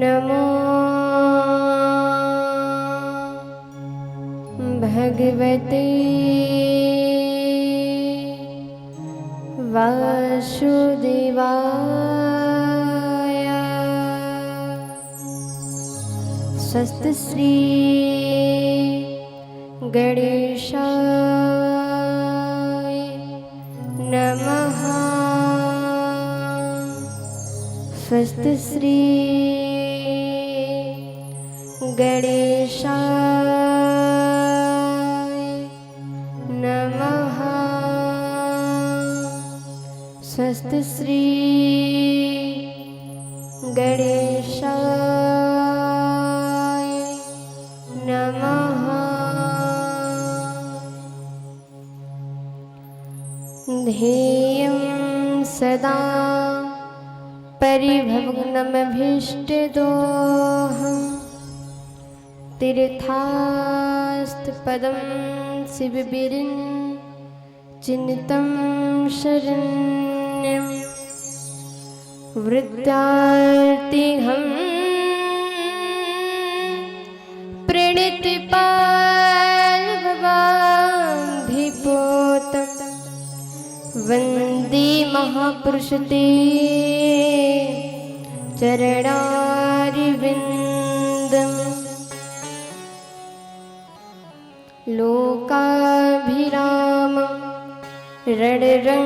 नमो भगवते वासुदेवाय। स्वस्ति श्री गणेशाय नमः। स्वस्ति श्री गणेशाय नमः। स्वस्ति श्री गणेशाय नमः। ध्येयं सदा परिभवग्नमभीष्टदोहम् तीर्थास्तपदं शिवविरिञ्चिन्तं शरण्यं वृद्धार्तिहं प्रणतिपालभवान्धिपोतं वन्दे महापुरुषते चरणारविन्दम्। लोकाभिरामं रणरङ्कधीरं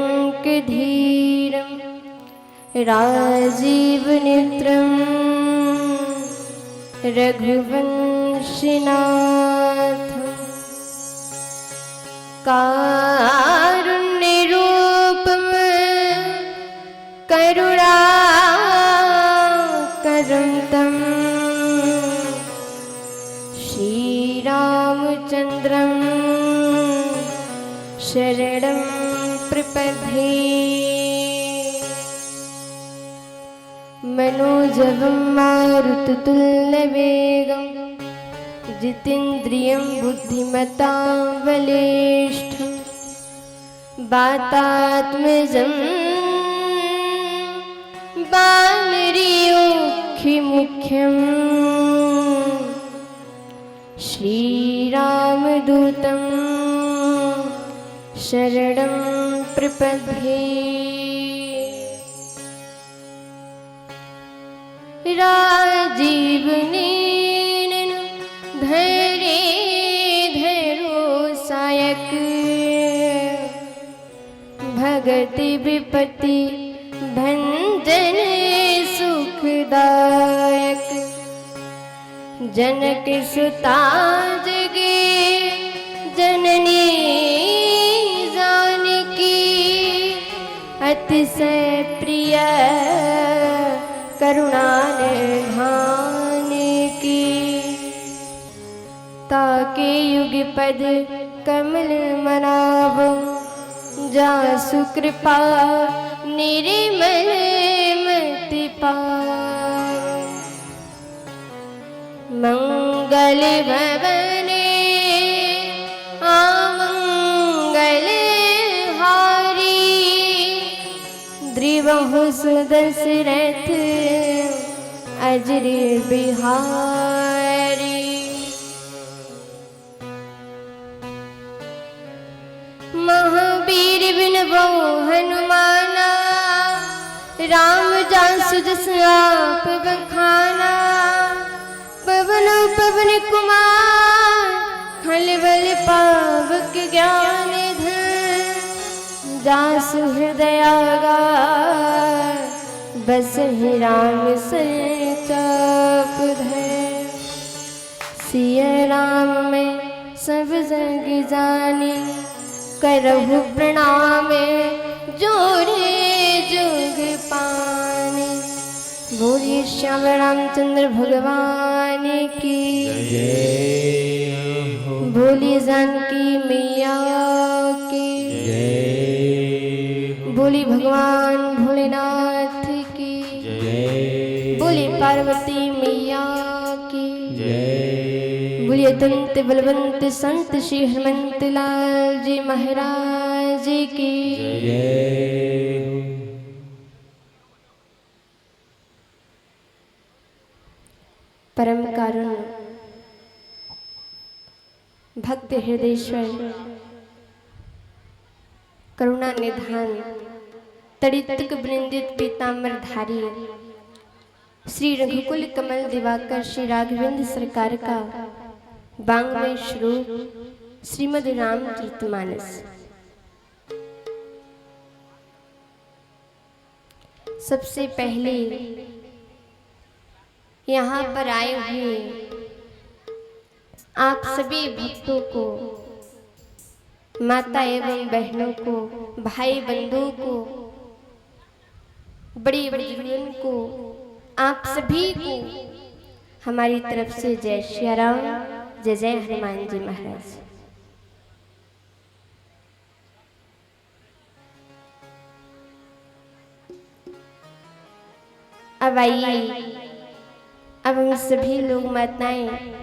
राजीवनेत्रं रघुवंशिनाथं कारुण्यरूपं करुणाकरं तं श्रीरामचन्द्रं शरणं प्रपद्ये। मनोजवं मारुततुल्यवेगं जितेन्द्रियं बुद्धिमतां बलिष्ठं वातात्मजं वानरयूथमुख्यं श्रीरामदूतं शरणं प्रपद्ये। राजीवनेन धैर्येधरो सायक भगति विपत्ति भंजन सुखदायक। जनक सुता जगे जननी जानकी अतिशय प्रिय करुणा निधान की। ताके युगपद कमल मनाव जासु कृपा निर्मल मति पाव। मंगल भवने आमंगल हारी द्रिवहु सुदशरथ अजर बिहारी। महावीर बिनबो हनुमाना राम जासु जस आप बखाना। पवन पवन कुमार खलबल पावक ज्ञान धन जासु हृदयागार बसहि राम सर चाप धर। सिया राम में सब जग जानी करहु प्रणाम जोरे जुग पानी। बोलिए श्याम रामचंद्र भगवान की जय। बोलिए जानकी मैया की जय। बोलिए भगवान भोलेनाथ की जय। बोलिए पार्वती मैया की जय। बोलिए दंत बलवंत संत श्री हनुमंत लाल जी महाराज की जय। भक्त हृदयेश्वर करुणा निधान तड़ितक वृंदित पीताम्बरधारी श्री रघुकुल कमल दिवाकर श्री राघवेंद्र सरकार का वांग्मय श्लोक श्रीमद् रामचरितमानस। सबसे पहले यहाँ पर आए हुए आप सभी भक्तों को, माता एवं बहनों को, भाई बंधुओं को, बड़े बुजुर्गों को, आप सभी को हमारी तरफ से जय श्री राम, जय जय हनुमान जी महाराज। अब आइए, अब हम सभी लोग माताएं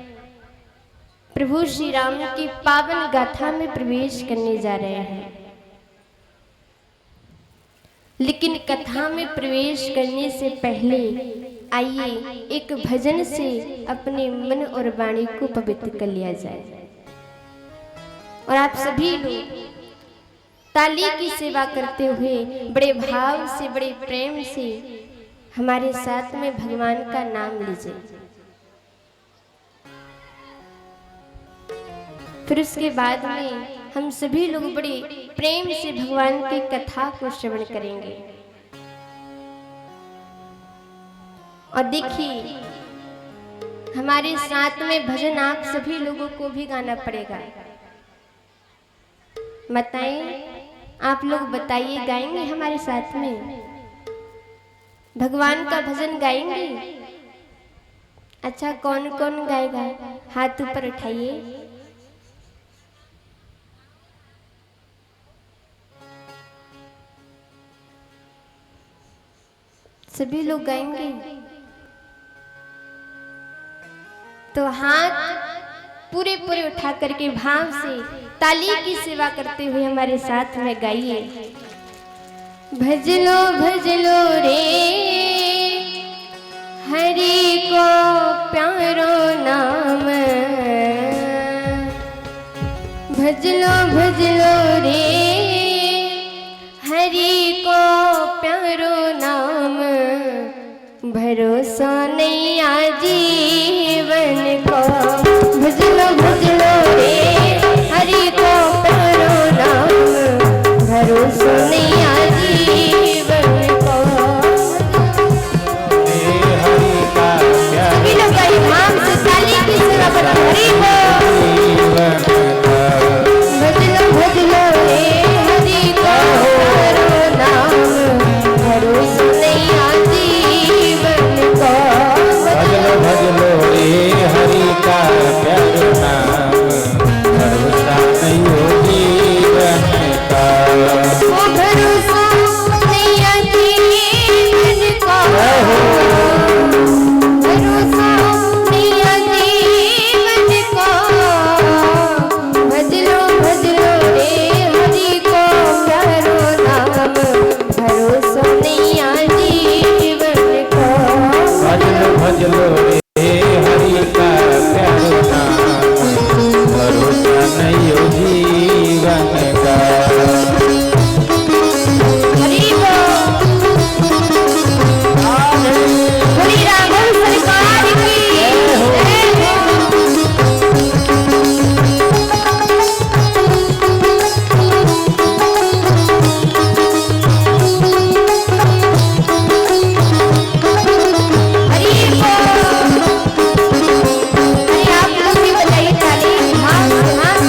प्रभु श्री राम की पावन गाथा में प्रवेश करने जा रहे हैं। लेकिन कथा में प्रवेश करने से पहले आइए एक भजन से अपने मन और वाणी को पवित्र कर लिया जाए। और आप सभी लोग ताली की सेवा करते हुए बड़े भाव से, बड़े प्रेम से हमारे साथ में भगवान का नाम लीजिए। फिर उसके बाद में हम सभी लोग बड़े प्रेम से भगवान की कथा को श्रवण करेंगे। और देखिए, हमारे साथ में भजन आप सभी लोगों को भी गाना पड़ेगा। बताएं, आप लोग बताइए, गाएंगे हमारे साथ में? भगवान का भजन गाएंगे? अच्छा, कौन कौन गाएगा? हाथ ऊपर उठाइए। सभी लोग गाएंगे? तो हाथ पूरे पूरे उठा करके भाव से ताली की सेवा करते हुए हमारे साथ में गाइए। भजलो भजलो रे हरि को प्यारो नाम, भजलो भजलो रे हरि को प्यारो नाम, भरोसा नहीं आ जीवन को। भजलो भजलो रे हरि को प्यारो नाम, भरोसा नहीं आ जीवन को। सभी लोग बड़ी भाव से ताली की सेवा करो। हरि को भजलो भजलो रे हरि को प्यारो नाम, भरोसा नहीं आ जीवन को। भजलो भजलो रे हरि का प्यारो नाम, भरोसा नहीं हो जीवन का। वो भरोसा नहीं आ जीवन का, भरोसा नहीं आ जीवन का। भजलो भजलो रे हरि को प्यारो नाम, भरोसा नहीं आ जीवन का। भजलो भजलो रे हरि का प्यारो नाम, भरोसा नहीं हो जीवन का। हरि बोल राघव सरकार की जय हो। हरि बोल। अरे आप लोग भी बताइए, ताली हाँ हाँ।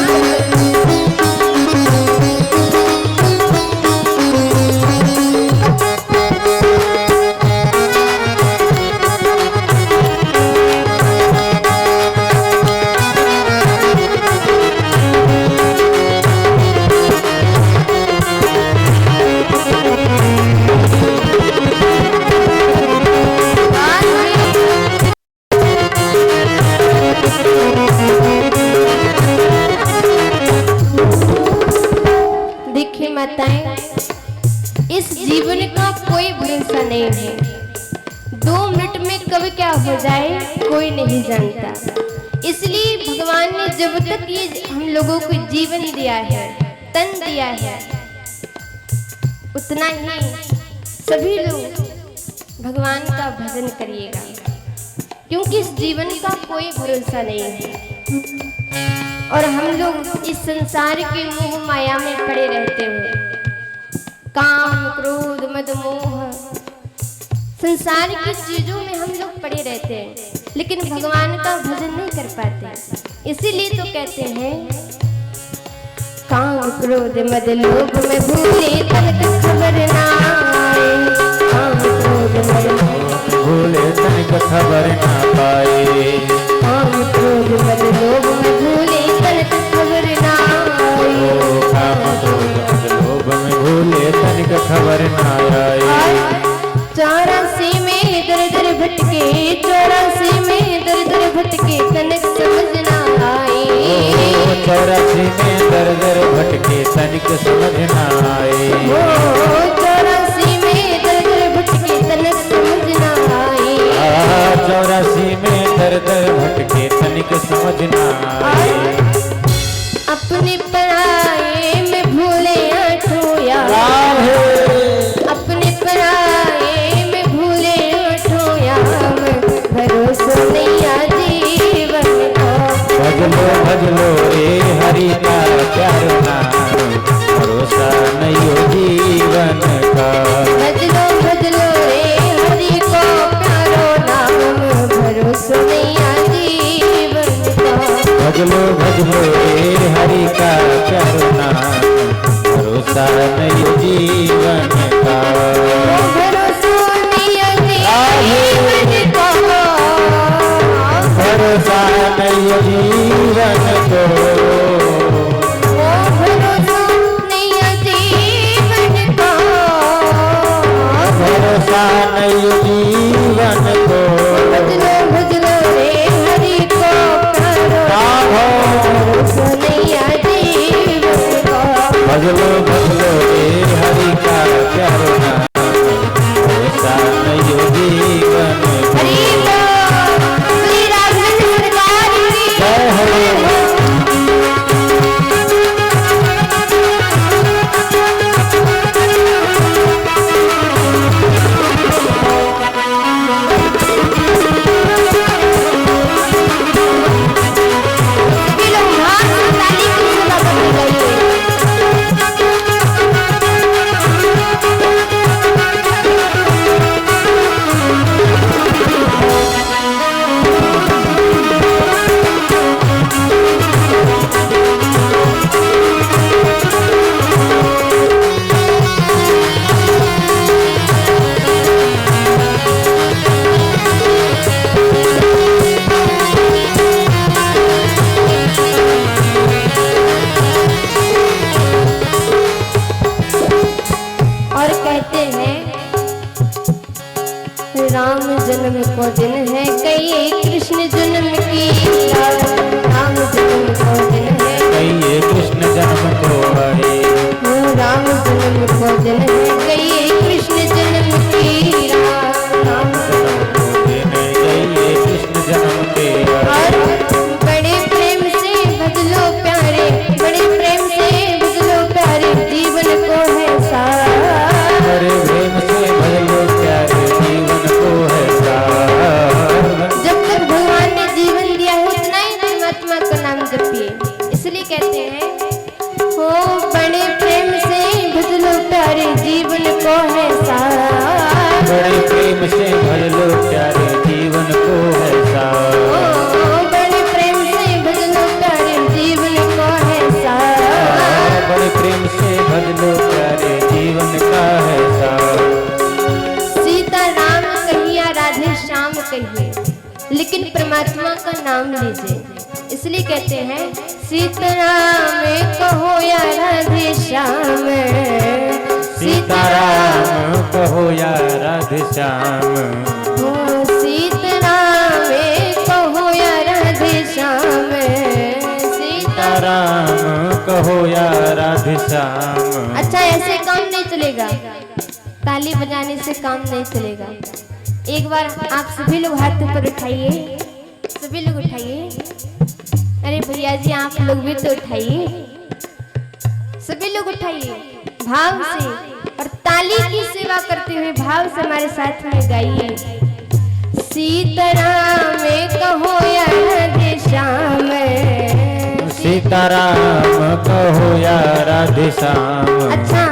देखिए माताएं, इस जीवन का कोई भरोसा नहीं है। 2 मिनट में कब क्या हो जाए कोई नहीं जानता। इसलिए भगवान ने जब तक ये हम लोगों को जीवन दिया है, तन दिया है, उतना ही सभी लोग भगवान का भजन करिएगा, क्योंकि इस जीवन का कोई भरोसा नहीं है और हम लोग इस संसार के मोह माया में पड़े रहते हुए काम क्रोध मद मोह संसार की चीजों में हम लोग पड़े रहते हैं, लेकिन भगवान का भजन नहीं कर पाते। इसीलिए तो कहते हैं काम क्रोध मद लोभ में भूले तनिक खबर ना आए, काम क्रोध मद भूले तनिक खबर ना पाए, काम क्रोध मद लोभ में भूले तनिक खबर ना आए, काम क्रोध मद लोभ में भूले तनिक खबर ना आए। 84 में दर दर भटके, 84 में दर दर भटके तनिक समझ ना आए, 84 में दर दर भटके तनिक समझ ना आए, 84 में दर दर भटके तनिक समझ ना आए, 84 में दर दर भटके तनिक समझ ना आए। अपने पराये में भूले आठों यार, अपने पराये में भूले आठों यार, भरोसा नहीं आ जीवन का, भजलो रे हरि का प्यार नाम, भरोसा नहीं हो जीवन का, भजलो रे हरि को प्यारो नाम, भरोसा नहीं आ जीवन का, भजलो रे हरि का प्यार नाम, भरोसा नहीं हो जीवन का, भरोसा नहीं आ जीवन का, भरोसा नहीं हो जीवन को, भरोसा नहीं आ जीवन का, भरोसा नहीं हो जीवन को, भजलो रे हरि को प्यारो, भरोसा नहीं आ जीवन का, भजलो रे हरि का प्यार नाम, भरोसा नहीं हो जीवन को। हरि बोल, श्री राघवेंद्र सरकार की जय हरि सभी लोग हाथ में ताली की सदा करने लगे। और कहते हैं राम जन्म को दिन है कई कृष्ण जन्म की रात, राम जन्म को दिन है कहिए कृष्ण जन्म को आए, राम जन्म को दिन है कई कृष्ण जन्म की रात, राम जन्म को दिन कहिए कृष्ण जन्म के आए। और बड़े प्रेम से भजलो प्यारे, बड़े प्रेम से भजलो प्यारे, जीवन को है सार, बड़े प्रेम से भजलो प्यारे, जीवन को है सार। जब तक भगवान ने जीवन दिया है उतना ही परमात्मा का नाम जपिए। इसलिए कहते हैं हो बड़े प्रेम से भजलो प्यारे, जीवन को है सार, बड़े प्रेम से भजलो प्यारे, जीवन को है सार। ओ बड़े प्रेम से भजलो प्यारे, जीवन को है सार, बड़े प्रेम से भजलो प्यारे, जीवन का है सार। सीता राम कहिया राधे श्याम कहिए, लेकिन परमात्मा का नाम लीजिए। इसलिए कहते हैं सीताराम कहो या राधे श्याम, सीताराम कहो या राधे श्याम, ओ सीताराम कहो या राधे श्याम, सीताराम कहो या राधे श्याम। अच्छा ऐसे काम नहीं चलेगा, ताली बजाने से काम नहीं चलेगा। एक बार आप सभी लोग हाथ ऊपर उठाइए, सभी लोग उठाइए। अरे भैया जी आप लोग भी तो उठाइए, सभी लोग उठाइए भाव से और ताली की सेवा करते हुए भाव से हमारे साथ में गाइए। सीताराम कहो या राधे श्याम, सीताराम कहो या राधे श्याम। अच्छा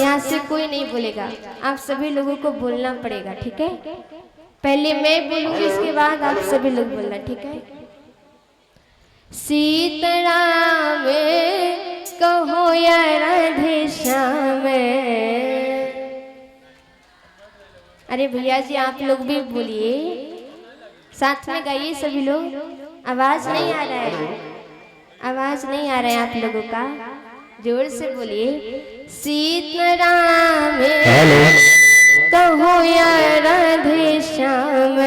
यहाँ से कोई नहीं बोलेगा, आप सभी लोगों को बोलना पड़ेगा, ठीक है? पहले मैं बोलूंगी, इसके बाद आप सभी लोग बोलना, ठीक है? सीताराम कहो या राधे श्याम। अरे भैया जी आप लोग भी बोलिए, साथ में गाइए सभी लोग। आवाज नहीं आ रहा है, आवाज नहीं आ रहा है आप लोगों का, जोर से बोलिए। सीताराम कहो या राधे श्याम।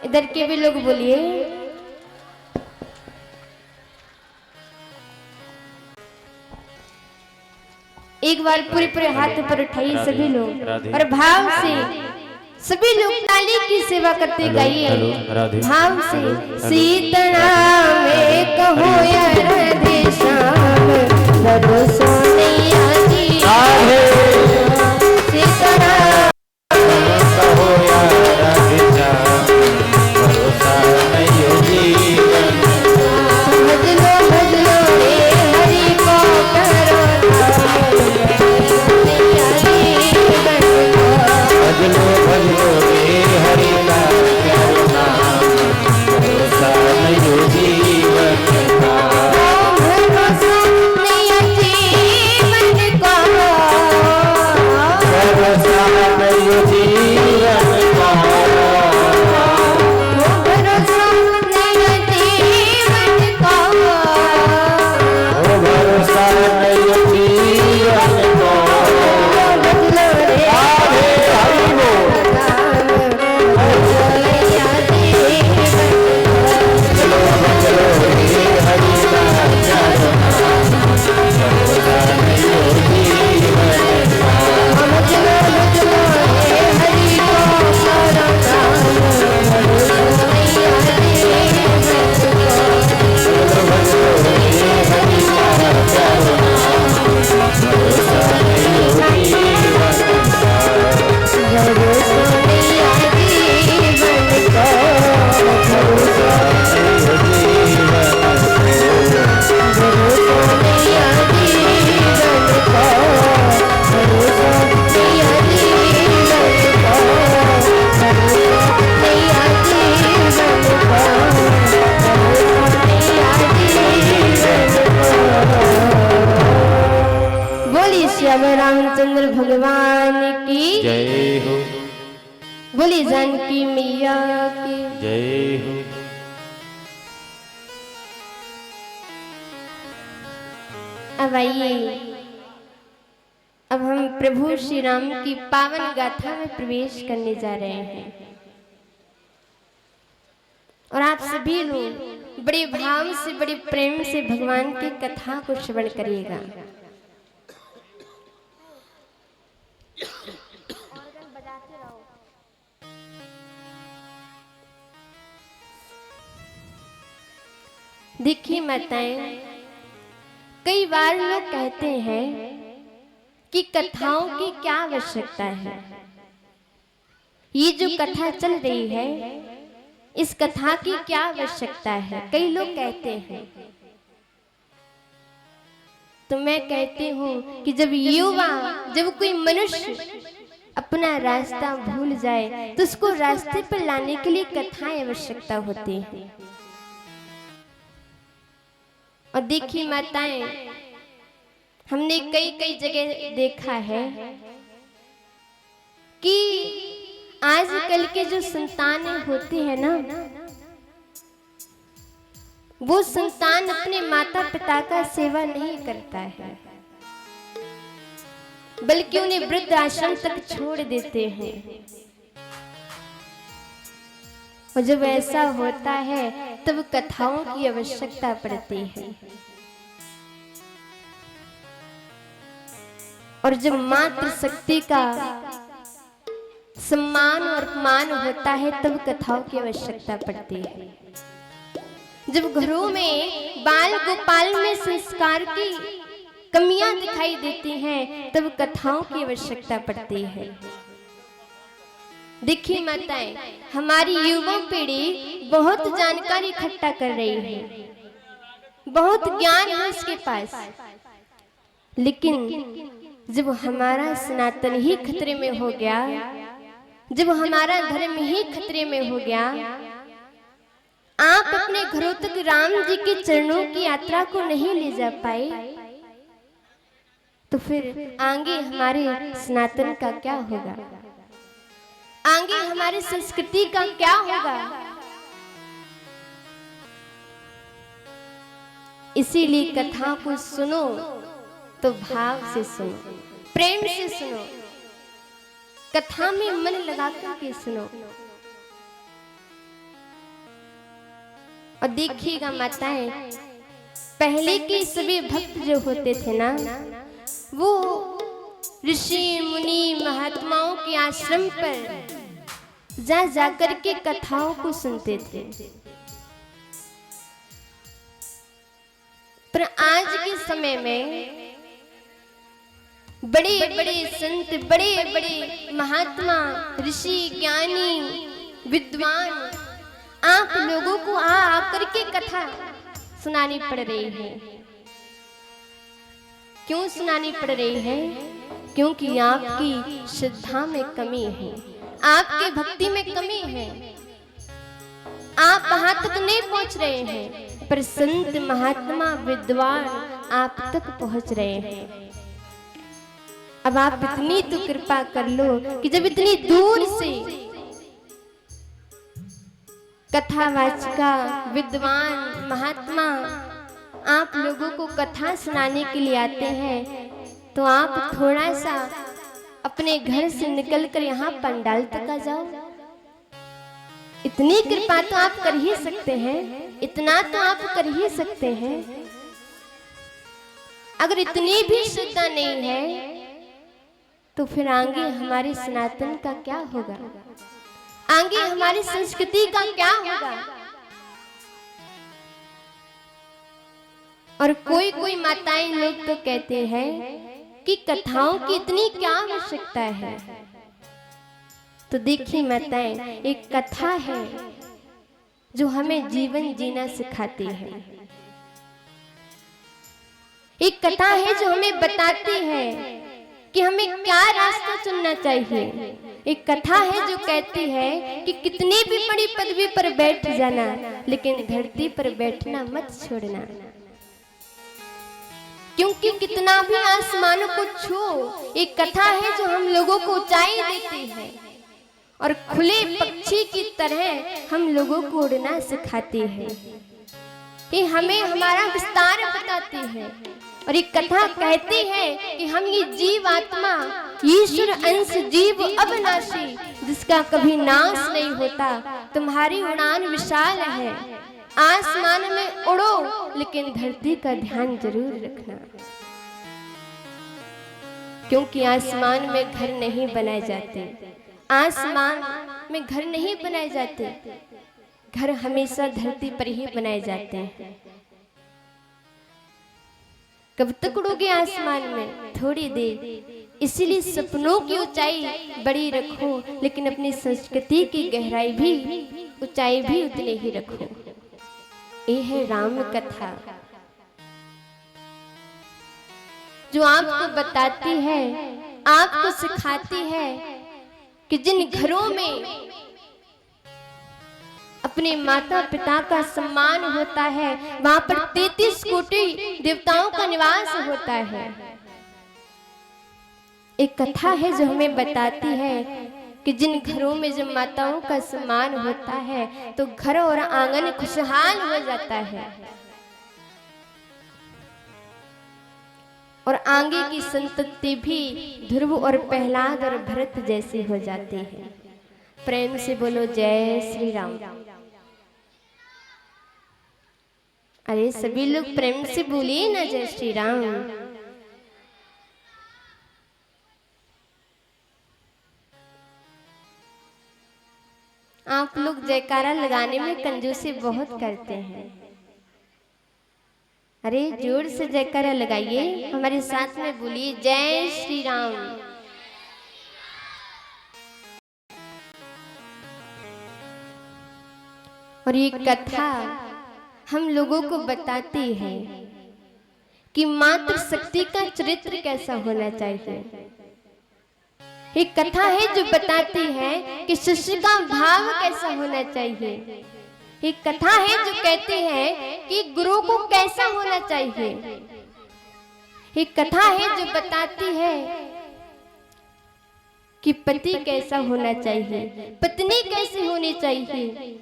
इधर के भी लोग बोलिए। एक बार पूरे पूरे हाथ ऊपर उठाइए सभी लोग और भाव से सभी लोग ताली की सेवा करते गाइए भाव से। सीताराम कहो या राधे श्याम, भरोसा नहीं आती। सीताराम कहो या राधे श्याम, भरोसा नहीं जीवन। भज लो रे हरि को करो भजलो रे हरि का प्यारो नाम, भरोसा नहीं जीवन का। भरोसा नहीं जीवन का, भरोसा नहीं जीवन का। भरोसा नहीं जीवन का, भरोसा नहीं जीवन का। भजलो रे रामचंद्र भगवान की जय हो, बोली जानकी मैया की जय हो। अब आइए, अब हम प्रभु श्री राम की पावन गाथा में प्रवेश करने जा रहे हैं और आप सभी लोग बड़े भाव से बड़े प्रेम से भगवान की कथा को श्रवण करिएगा। देखिए माताएं, कई बार लोग कहते हैं कि कथाओं की क्या आवश्यकता है, ये जो कथा चल रही है इस कथा की क्या आवश्यकता है, कई लोग कहते हैं। तो मैं कहती हूँ कि जब युवा, जब कोई मनुष्य अपना रास्ता भूल जाए तो उसको रास्ते पर लाने के लिए कथाएं आवश्यकता होती है। और देखिए माताएं, हमने कई कई जगह देखा है कि आजकल के जो संतानें होती है ना, वो संतान अपने माता पिता का सेवा नहीं करता है, बल्कि उन्हें वृद्ध आश्रम तक छोड़ देते हैं। और जब ऐसा होता है तब कथाओं की आवश्यकता पड़ती है। और जब मातृ शक्ति का सम्मान और अपमान होता है तब कथाओं की आवश्यकता पड़ती है। जब घरों में बाल गोपाल में संस्कार की कमियां दिखाई देती हैं, तब कथाओं की आवश्यकता पड़ती है। देखिए माताएं, हमारी युवा पीढ़ी बहुत जानकारी इकट्ठा कर रही है, बहुत ज्ञान है उसके पास, लेकिन जब हमारा सनातन ही खतरे में हो गया, जब हमारा धर्म ही खतरे में हो गया, आप अपने घरों तक राम जी के चरणों की यात्रा को नहीं ले जा पाए, तो फिर आगे हमारे सनातन का क्या होगा? आगे हमारी संस्कृति का क्या होगा? इसीलिए कथा को सुनो तो भाव से सुनो, प्रेम से सुनो, कथा में मन लगाकर के सुनो। और देखिएगा माताएं, पहले के सभी भक्त जो होते थे ना, वो ऋषि मुनि महात्माओं के आश्रम पर जा जाकर के कथाओं को सुनते थे। पर आज के समय में बड़े बड़े संत, बड़े बड़े महात्मा, ऋषि, ज्ञानी, विद्वान आप लोगों को आकर के कथा सुनानी पड़ रही है। क्यों सुनानी पड़ रही है? क्योंकि आपकी श्रद्धा में कमी है, आपके भक्ति में कमी है, आप वहां तक नहीं पहुंच रहे हैं, पर संत महात्मा विद्वान आप तक पहुंच रहे हैं। अब आप इतनी तो कृपा कर लो कि जब इतनी दूर से कथावाचिका विद्वान महात्मा आप लोगों को कथा सुनाने के लिए आते हैं, तो आप थोड़ा सा अपने घर से निकलकर यहाँ पंडाल तक आ जाओ। इतनी कृपा तो आप कर ही सकते हैं, इतना तो आप कर ही सकते हैं। अगर इतनी भी श्रद्धा नहीं है, तो फिर आगे हमारे सनातन का क्या होगा? आगे हमारी संस्कृति का क्या होगा? और कोई कोई माताएं लोग तो कहते हैं कि कथाओं की इतनी क्या आवश्यकता है। तो देखिए माताएं, एक कथा है जो हमें जीवन जीना सिखाती है, एक कथा है जो हमें बताती है कि हमें क्या रास्ता चुनना चाहिए। एक कथा है जो कहती है कि कितनी भी बड़ी पदवी पर बैठ जाना, लेकिन धरती पर बैठना मत छोड़ना, क्योंकि कितना भी आसमानों को छू, एक कथा है जो हम लोगों को ऊंचाई देती है और खुले पक्षी की तरह हम लोगों को उड़ना सिखाती है। ये हमें हमारा विस्तार बताती है। और एक कथा कहती है कि हम ये जीव आत्मा, ईश्वर अंश जीव अविनाशी, जिसका कभी नाश नहीं होता। तुम्हारी उड़ान विशाल है, आसमान में उड़ो, लेकिन धरती का ध्यान जरूर रखना, क्योंकि आसमान में घर नहीं बनाए जाते, आसमान में घर नहीं बनाए जाते, घर हमेशा धरती पर ही बनाए जाते हैं। कब तक उड़ोगे आसमान में? थोड़ी देर। इसीलिए सपनों की ऊंचाई बड़ी रखो, लेकिन अपनी संस्कृति की गहराई भी, ऊंचाई भी उतनी ही रखो। ये है राम कथा, जो आपको बताती है, आपको सिखाती है कि जिन घरों में अपने माता पिता का सम्मान होता है, वहां पर 33 कोटि देवताओं का निवास होता है। एक कथा है जो हमें बताती है कि जिन घरों में जब माताओं का सम्मान होता है, तो घर और आंगन खुशहाल हो जाता है और आगे की संतति भी ध्रुव और प्रहलाद और भरत जैसी हो जाती है। प्रेम से बोलो जय श्री राम। अरे सभी लोग प्रेम से बोलिए ना जय श्री राम। आप लोग जयकारा लगाने में कंजूसी बहुत करते हैं। अरे जोर से जयकारा लगाइए, हमारे साथ में बोलिए जय श्री राम। और ये कथा हम लोगों को बताती है कि मातृ शक्ति का चरित्र कैसा होना चाहिए। एक कथा है जो बताती है कि शिष्य का भाव कैसा होना चाहिए। एक कथा है जो कहती है कि गुरु को कैसा होना चाहिए। एक कथा है जो बताती है कि पति कैसा होना चाहिए, पत्नी कैसी होनी चाहिए,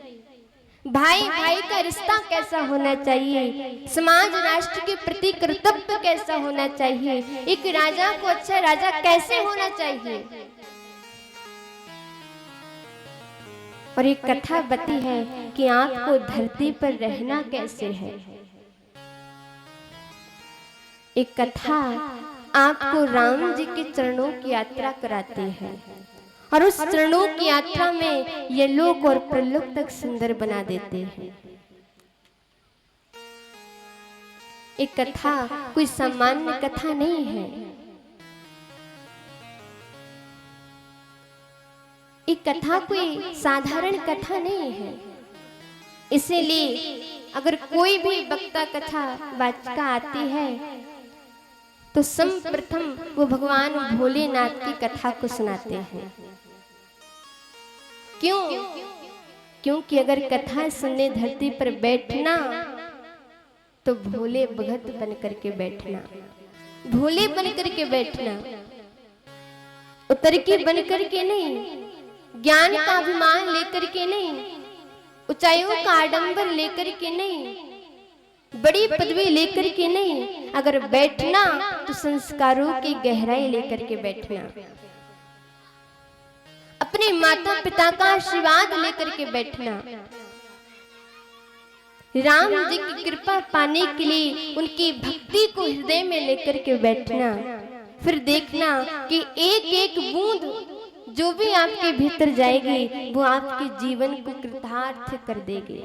भाई भाई का रिश्ता कैसा होना चाहिए, समाज राष्ट्र के प्रति कर्तव्य कैसा होना चाहिए, एक राजा को अच्छा राजा कैसे होना चाहिए। और एक कथा बताती है कि आपको धरती पर रहना कैसे है। एक कथा आपको राम जी के चरणों की यात्रा कराती है और उस चरणों की यात्रा में ये लोक और परलोक तक सुंदर बना देते हैं। एक कथा कोई सामान्य कथा नहीं है। एक कथा कोई साधारण कथा नहीं है। इसीलिए अगर कोई भी वक्ता कथा वाचिका आती है तो सर्वप्रथम वो भगवान भोलेनाथ की कथा को सुनाते हैं। क्यों? क्योंकि अगर कथा सुनने धरती पर बैठना तो भोले भगत बन करके बैठना, भोले बन करके बैठना, उतर के बन करके नहीं, ज्ञान का अभिमान लेकर के नहीं, ऊंचाइयों का आडंबर लेकर के नहीं, बड़ी पदवी लेकर के नहीं, अगर बैठना तो संस्कारों की गहराई लेकर के बैठना, अपने माता पिता का आशीर्वाद लेकर के बैठना, राम जी की कृपा पाने के लिए उनकी भक्ति को हृदय में लेकर के बैठना। फिर देखना कि एक एक बूंद जो भी आपके भीतर जाएगी वो आपके जीवन को कृतार्थ कर देगी।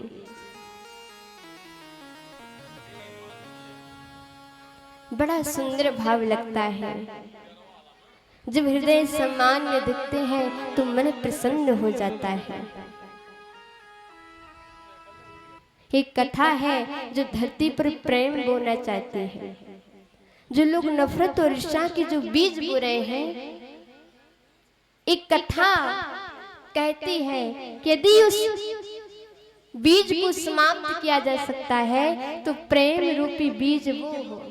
बड़ा सुंदर भाव लगता है जब हृदय सामान्य दिखते हैं तो मन प्रसन्न हो जाता है। एक कथा है जो धरती पर प्रेम बोना चाहते हैं। जो लोग नफरत और ईर्ष्या के जो बीज बो रहे हैं, एक कथा कहती है कि यदि उस बीज को समाप्त किया जा सकता है तो प्रेम रूपी बीज वो हो।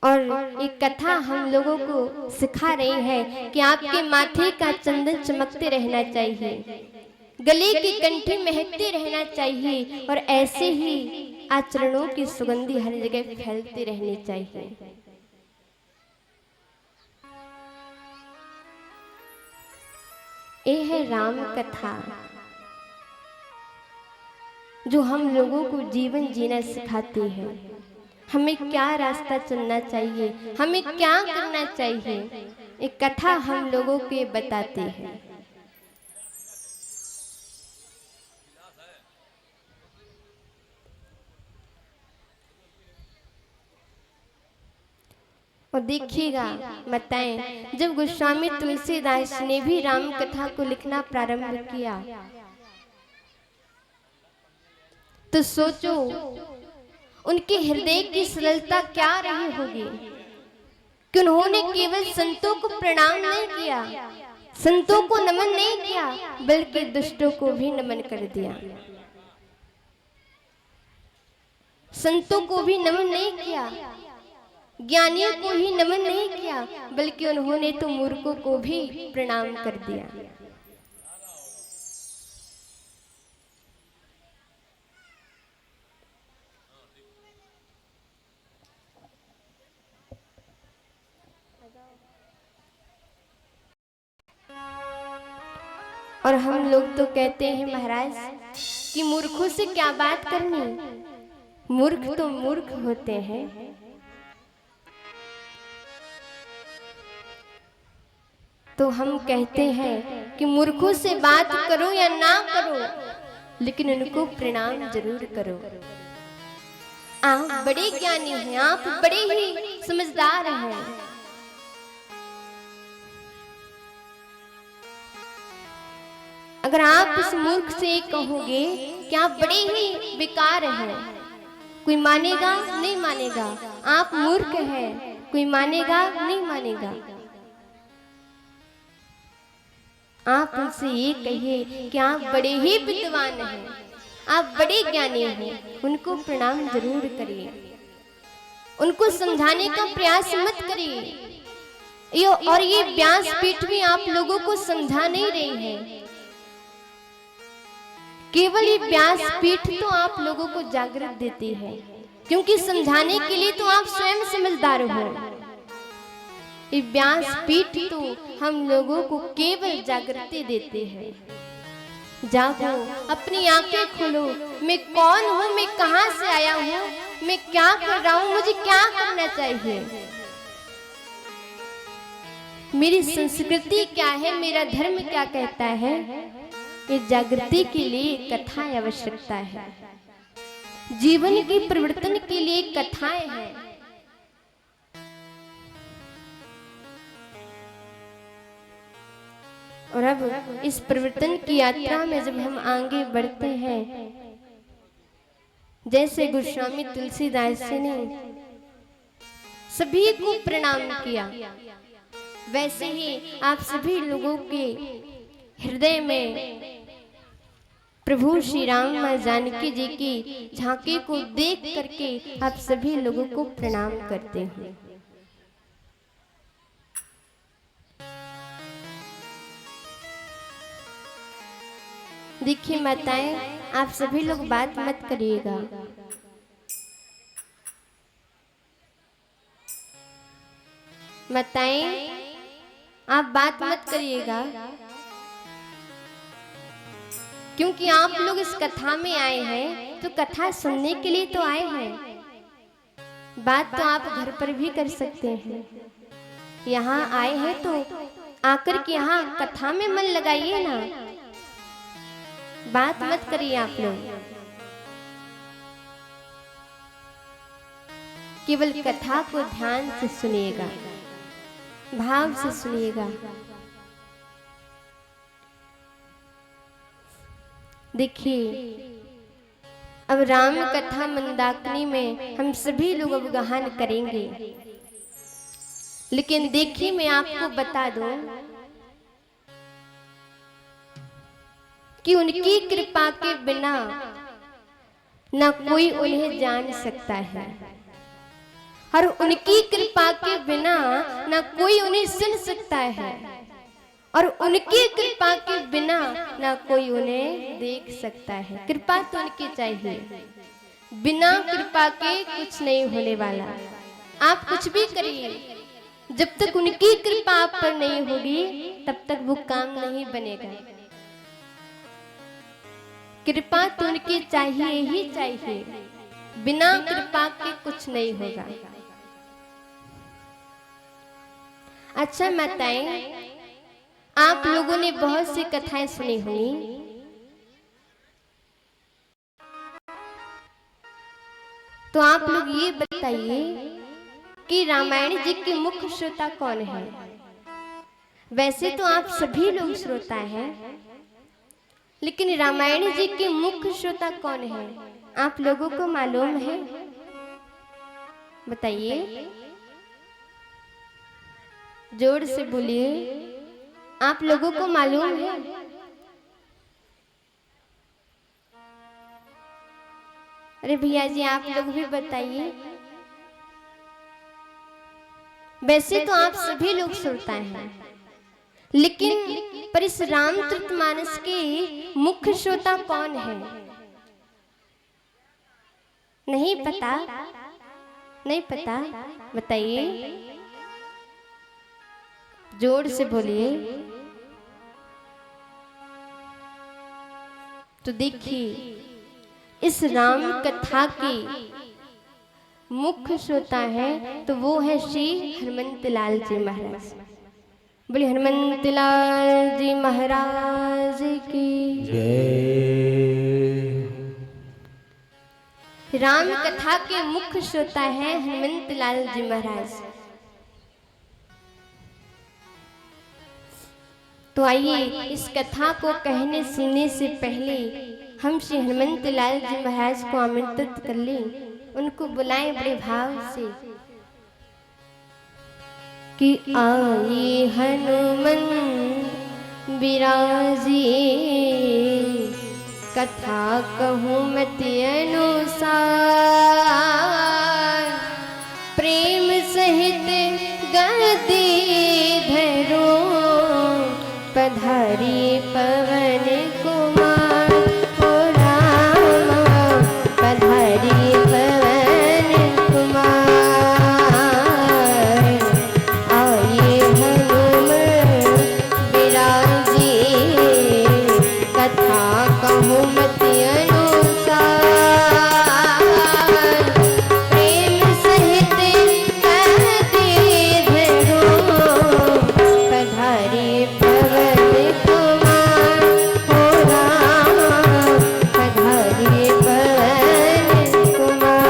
और एक कथा हम लोगों को सिखा रही है कि आपके माथे का चंदन चमकते रहना चाहिए, गले की कंठी महकते रहना चाहिए और ऐसे ही आचरणों की सुगंधी हर जगह फैलती रहनी चाहिए। ये है राम कथा जो हम लोगों को जीवन जीना सिखाती है। हमें क्या रास्ता चुनना चाहिए, हमें क्या करना चाहिए, एक कथा हम लोगों को बताती है। और देखिएगा, बताएं, जब गोस्वामी तुलसीदास ने भी राम कथा को लिखना प्रारंभ किया तो सोचो उनके हृदय की सरलता क्या रही होगी कि उन्होंने केवल संतों को प्रणाम नहीं किया, संतों को नमन नहीं किया, बल्कि दुष्टों को भी नमन कर दिया। संतों को भी नमन नहीं किया, ज्ञानियों को ही नमन नहीं किया, बल्कि उन्होंने तो मूर्खों को भी प्रणाम कर दिया। और हम लोग तो कहते हैं महाराज कि मूर्खों से क्या बात करनी, मूर्ख तो मूर्ख होते हैं। तो हम कहते हैं कि मूर्खों से बात करो या ना करो, लेकिन उनको प्रणाम जरूर करो। आप बड़े ज्ञानी हैं, आप बड़े ही समझदार हैं। अगर आप उस मूर्ख से कहोगे कि आप बड़े ही बेकार हैं, कोई मानेगा नहीं मानेगा। आप मूर्ख हैं, कोई मानेगा नहीं मानेगा। आप उनसे ये कहिए कि आप बड़े ही विद्वान हैं, आप बड़े ज्ञानी हैं, उनको प्रणाम जरूर करिए। उनको समझाने का प्रयास मत करिए। और ये व्यासपीठ भी आप लोगों को समझा नहीं रही है। केवल ये व्यासपीठ तो आप लोगों को जागृत देती है, क्योंकि समझाने के लिए तो आप स्वयं समझदार हो। ये व्यासपीठ तो हम लोगों को केवल जागृति देते हैं। जागो, अपनी आंखें खोलो। मैं कौन हूँ, मैं कहाँ से आया हूँ, मैं क्या कर रहा हूँ, मुझे क्या करना चाहिए, मेरी संस्कृति क्या है, मेरा धर्म क्या कहता है। ये जागृति के लिए कथाएं आवश्यकता है, जीवन के परिवर्तन के लिए कथाएं हैं। और अब इस परिवर्तन की यात्रा में जब हम आगे बढ़ते हैं, जैसे गोस्वामी तुलसीदास जी ने सभी को प्रणाम किया, वैसे ही आप सभी लोगों के हृदय में प्रभु श्री राम मां जानकी जी की झांकी को देख करके आप सभी लोगों को प्रणाम करते हैं। देखिए माताएं, आप सभी लोग बात मत करिएगा। माताएं, आप बात मत करिएगा, क्योंकि आप लोग इस कथा में आए हैं तो कथा सुनने के लिए तो आए हैं। बात तो आप घर पर भी कर सकते हैं। यहाँ आए हैं तो आकर के यहाँ कथा में मन लगाइए ना। बात मत करिए आप लोग, केवल कथा को ध्यान से सुनिएगा, भाव से सुनिएगा। देखिए, अब राम कथा मंदाकिनी में हम सभी लोग अवगाहन करेंगे, लेकिन देखिए मैं आपको बता दूं कि उनकी कृपा के बिना ना कोई उन्हें जान सकता है, और उनकी कृपा के बिना ना कोई उन्हें सुन सकता है, और उनकी कृपा के बिना ना कोई उन्हें देख सकता है। कृपा तो उनकी चाहिए, बिना कृपा के कुछ नहीं होने वाला। आप कुछ भी करिए, जब तक उनकी कृपा आप पर नहीं होगी तब तक वो काम नहीं बनेगा। कृपा तो उनकी चाहिए ही चाहिए, बिना कृपा के कुछ नहीं होगा। अच्छा माताएं, आप लोगों ने बहुत सी कथाएं सुनी होंगी। तो आप लोग ये बताइए कि रामायण जी के मुख्य श्रोता कौन है। वैसे तो आप सभी लोग श्रोता हैं, लेकिन रामायण जी के मुख्य श्रोता कौन है, आप लोगों को मालूम है? बताइए, जोर से बोलिए, आप लोगों को मालूम है? अरे भैया जी, आप लोग भी बताइए। वैसे तो आप सभी लोग सुनता हैं, लेकिन पर इस रामचरितमानस के मुख्य श्रोता कौन है? नहीं पता? नहीं पता? बताइए, जोर से बोलिए। तो देखिए, इस राम कथा के मुख्य श्रोता है तो वो है श्री हनुमंत लाल जी महाराज। बोले हनुमंत लाल जी महाराज की जय। राम कथा के मुख्य श्रोता है हनुमंत लाल जी महाराज। तो आइए इस कथा को कहने सुनने से पहले हम श्री हनुमंत लाल जी महाराज को आमंत्रित कर लें, उनको बुलाएं बड़े भाव से कि आए हनुमंत बिराजी कथा कहूँ मति अनुसार प्रेम सहित गद्दी धरो पधारी पवन कुमार हो रामा पधारी पवन कुमार आए हनुमंत बिराजी कथा कहूँ मति अनुसार प्रेम सहित गद्दी धरो पधारी पवन कुमार हो रामा पधारी पवन कुमार।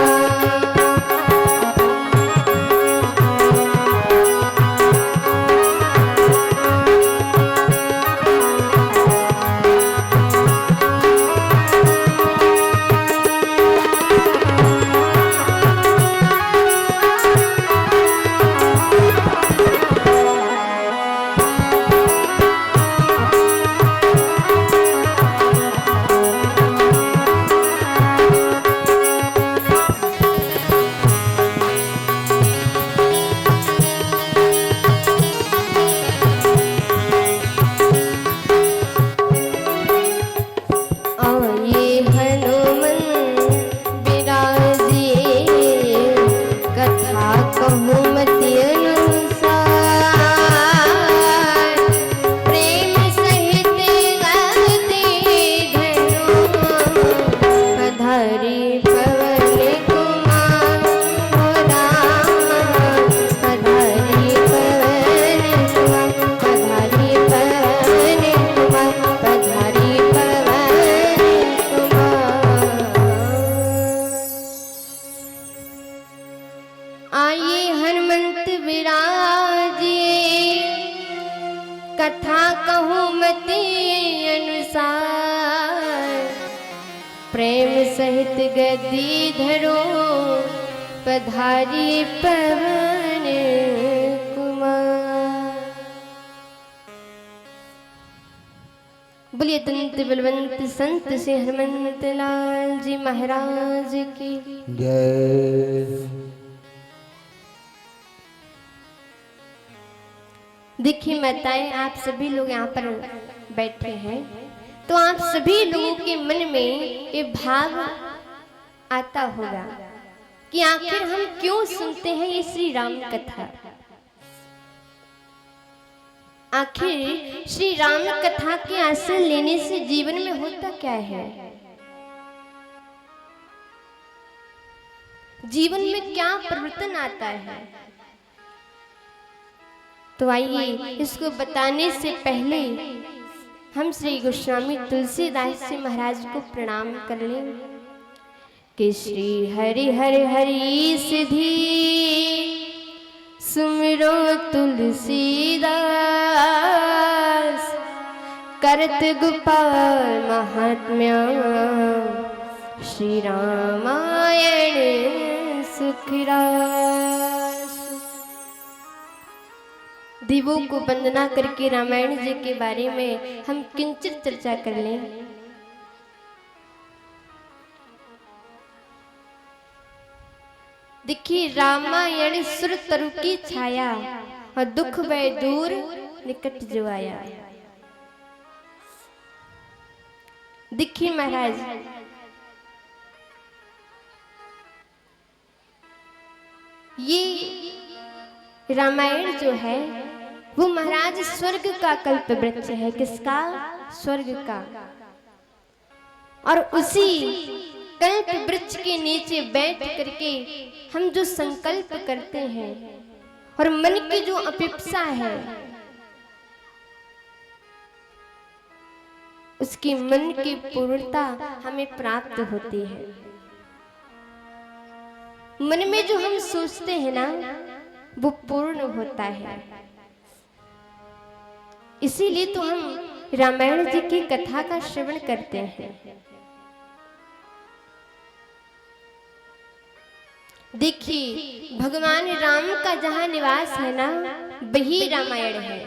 आए हनुमंत बिराजी कथा कहूँ मति अनुसार प्रेम सहित गद्दी धरो पधारी पवन कुमार हो रामा पधारी पवन कुमार पधारी पवन कुमार पधारी पवन आइए हनुमंत विराजे कथा कहूँ मति अनुसार प्रेम सहित गद्दी धरो पधारी पवन कुमार। बोलिए दंत बलवंत संत से हनुमंत लाल जी महाराज की जय। देखिए माताएं, आप सभी लोग यहाँ पर बैठे हैं तो आप सभी लोगों के मन में ये भाव आता होगा कि आखिर हम क्यों सुनते हैं ये श्री राम कथा। आखिर श्री राम कथा के आश्रय लेने से जीवन में होता क्या है, जीवन में क्या परिवर्तन आता है। तो आइए इसको बताने से पहले हम श्री गोस्वामी तुलसीदास जी महाराज को प्रणाम कर लें कि श्री हरि हरि हरि सिद्धि सुमिरो तुलसीदास करत गोपाल महात्म्य श्री रामायण सुखरास। देवों को वंदना करके रामायण जी के बारे में हम किंचित चर्चा कर लें। देखिए रामायण सुर तरु की छाया और दुख भय दूर निकट जो आया। देखिए महाराज, ये रामायण जो है वो महाराज स्वर्ग का कल्प वृक्ष है। किसका? स्वर्ग का। और उसी कल्प वृक्ष के नीचे बैठ करके हम जो संकल्प करते हैं और मन की जो अपेक्षा है उसकी मन की पूर्णता हमें प्राप्त होती है। मन में जो हम सोचते हैं ना वो पूर्ण होता है। इसीलिए तो हम रामायण जी की कथा का श्रवण करते हैं। देखिए भगवान राम का जहां निवास है ना वही रामायण है।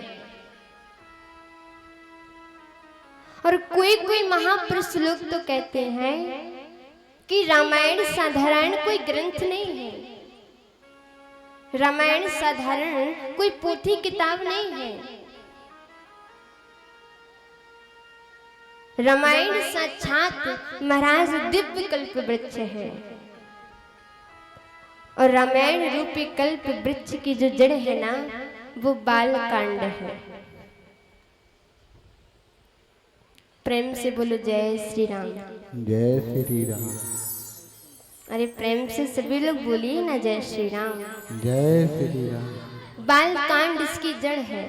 और कोई कोई महापुरुष लोग तो कहते हैं कि रामायण साधारण कोई ग्रंथ नहीं है, रामायण साधारण कोई पोथी किताब नहीं है, रामायण साक्षात महाराज दिव्य कल्प वृक्ष है। और रामायण रूपी कल्प वृक्ष की जो जड़ है ना वो बाल कांड है। प्रेम से बोलो जय श्री राम। जय श्री राम। अरे प्रेम से सभी लोग बोलिए ना जय श्री राम। जय श्री राम। बाल कांड इसकी जड़ है।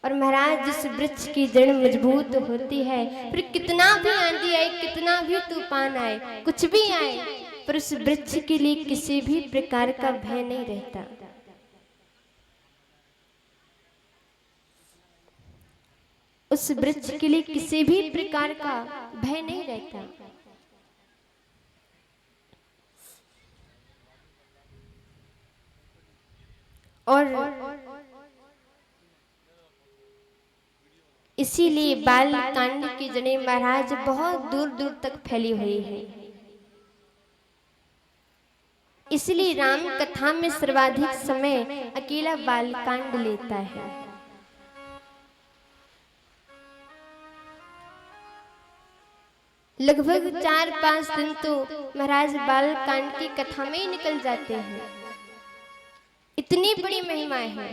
और महाराज जिस वृक्ष की जड़ मजबूत होती है फिर कितना भी आंधी आए, कितना भी तूफान आए, कुछ भी आए, पर उस वृक्ष के लिए किसी भी प्रकार का भय नहीं रहता। उस वृक्ष के लिए किसी भी प्रकार का भय नहीं रहता। और इसीलिए बाल कांड की जड़ें महाराज बहुत दूर दूर तक फैली हुई है। इसलिए राम कथा में सर्वाधिक समय अकेला बाल कांड लेता है। लगभग 4-5 दिन तो महाराज बाल कांड की कथा में ही निकल जाते हैं। इतनी बड़ी महिमा है।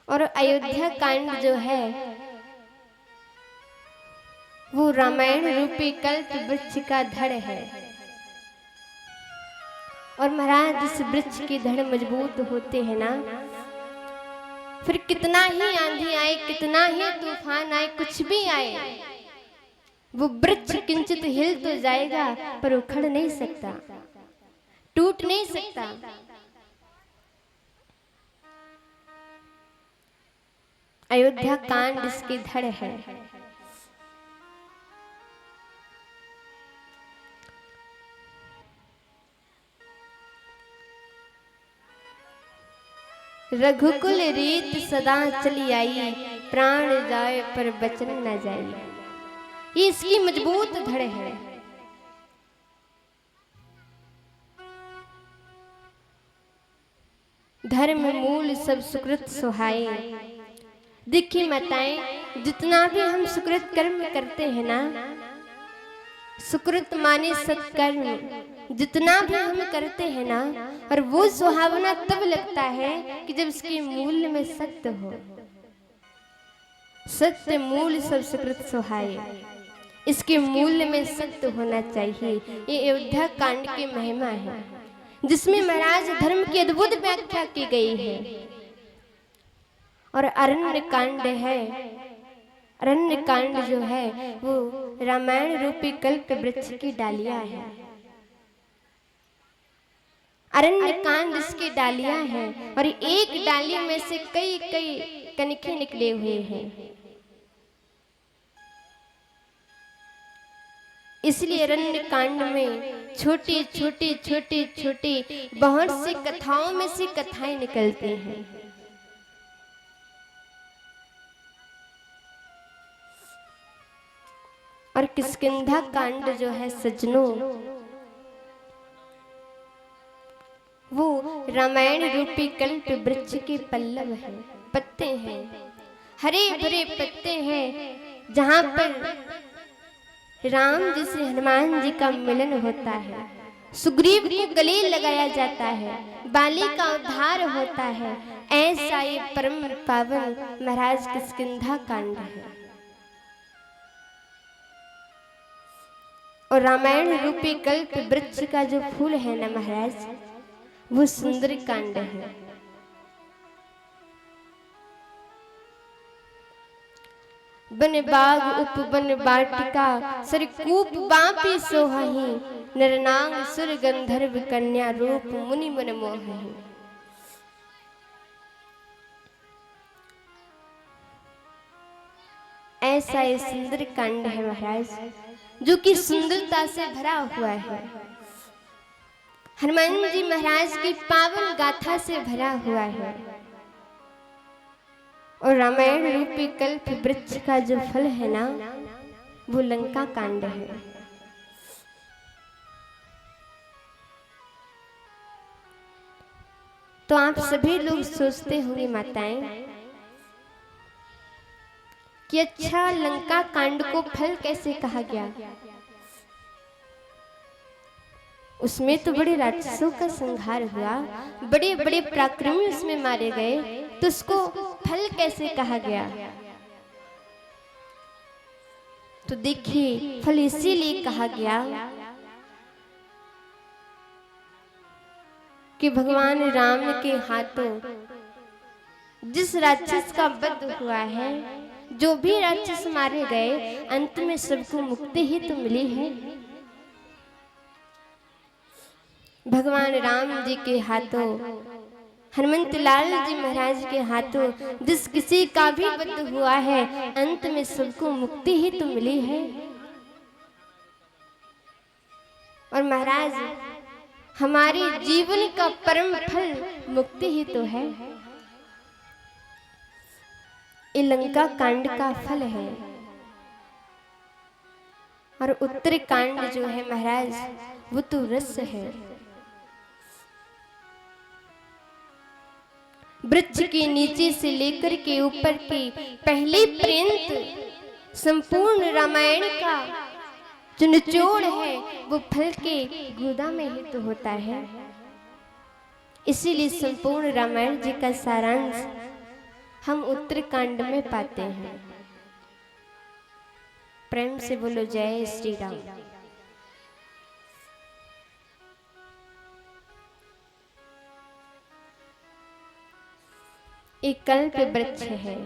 और अयोध्या कांड जो है वो रामायण रूपी कल्प वृक्ष का धड़ है। और महाराज इस वृक्ष की धड़ मजबूत होते हैं ना फिर कितना ही आंधी आए, कितना ही तूफान आए, कुछ भी आए, वो वृक्ष किंचित हिल तो जाएगा पर उखड़ नहीं सकता, टूट नहीं सकता। अयोध्या कांड इसकी धड़ है। रघुकुल रीत सदा चली आई, प्राण जाए पर बचन न जाए। ये इसकी मजबूत धड़ है। धर्म मूल सब सुकृत सुहाए। देखिए माताएं, जितना भी हम सुकृत कर्म करते हैं ना, सुकृत माने सत्कर्म जितना भी हम करते हैं ना, और वो सुहावना तब लगता है कि जब इसके मूल में सत्य हो। सत्य मूल सब सुकृत सुहाए। इसके मूल में सत्य होना चाहिए। ये अयोध्या कांड की महिमा है जिसमें महाराज धर्म की अद्भुत व्याख्या की गई है। और अरण्य कांड है। अरण्य कांड जो है वो रामायण रूपी कल्प वृक्ष की डालियां है। अरण्य कांड इसकी डालियां हैं और एक डाली में से कई कई कनिके निकले हुए हैं। इसलिए अरण्य कांड में छोटी छोटी छोटी छोटी बहुत सी कथाओं में से कथाएं निकलती हैं। और किष्किंधा कांड जो है सज्जनों, वो रामायण रूपी कल्प वृक्ष के पल्लव है, पत्ते हैं, हरे भरे पत्ते हैं, जहां पर राम जी से हनुमान जी का मिलन होता है, सुग्रीव को गले लगाया जाता है, बाली का उद्धार होता है। ऐसा ये परम पावन महाराज किष्किंधा कांड है। और रामायण रूपी कल्प वृक्ष का जो फूल है ना महाराज, वो सुंदर कांड है। बन बाग उपवन बाटिका सरकूप बापी सोहहि नरनांग सुर गंधर्व कन्या रूप मुनि मन मोहहि। ऐसा ये सुंदर कांड है महाराज, जो कि सुंदरता से भरा हुआ है। हनुमान जी महाराज की पावन गाथा से भरा हुआ है। और रामायण रूपी कल्प वृक्ष का जो फल है ना, वो लंका कांड है। तो आप सभी लोग सोचते होंगे माताएं कि अच्छा लंका कांड को फल कैसे कहा गया। उसमें तो बड़े राक्षसों का संहार हुआ, बड़े बड़े पराक्रमी उसमें मारे गए, तो उसको फल कैसे कहा गया। तो देखिए फल इसीलिए कहा गया कि भगवान राम के हाथों जिस राक्षस का वध हुआ है, जो भी राक्षस मारे गए, अंत में सबको मुक्ति ही तो मिली है। भगवान राम जी के हाथों, हनुमंत लाल जी महाराज के हाथों जिस किसी का भी वध हुआ है, अंत में सबको मुक्ति ही तो मिली है। और महाराज हमारे जीवन का परम फल मुक्ति ही तो है। ये लंका कांड का फल है। और उत्तर कांड जो है महाराज, वो तो रस है। वृक्ष के नीचे से लेकर के ऊपर के पहले पर्यंत संपूर्ण रामायण का जो निचोड़ है, वो फल के गोदा में ही तो होता है। इसीलिए संपूर्ण रामायण जी का सारांश हम उत्तरकांड में पाते हैं। प्रेम से बोलो जय श्री राम। एक कल्प वृक्ष है।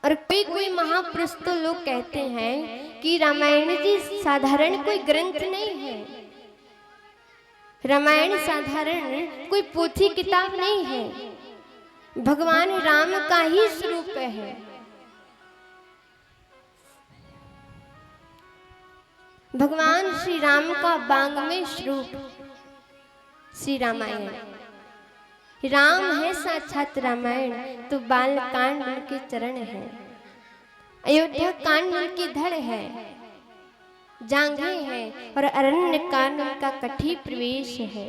और कोई कोई महापुरुष तो लोग कहते हैं कि रामायण जी साधारण कोई ग्रंथ नहीं है, रामायण साधारण कोई पोथी किताब नहीं है, भगवान राम का ही स्वरूप है। भगवान श्री राम का बांग्मय स्वरूप श्री रामायण। राम है साक्षात रामायण, तो बाल कांड उनके चरण है, अयोध्या कांड उनकी धड़ है, जांघे है, और अरण्य कांड उनका कठी प्रवेश है,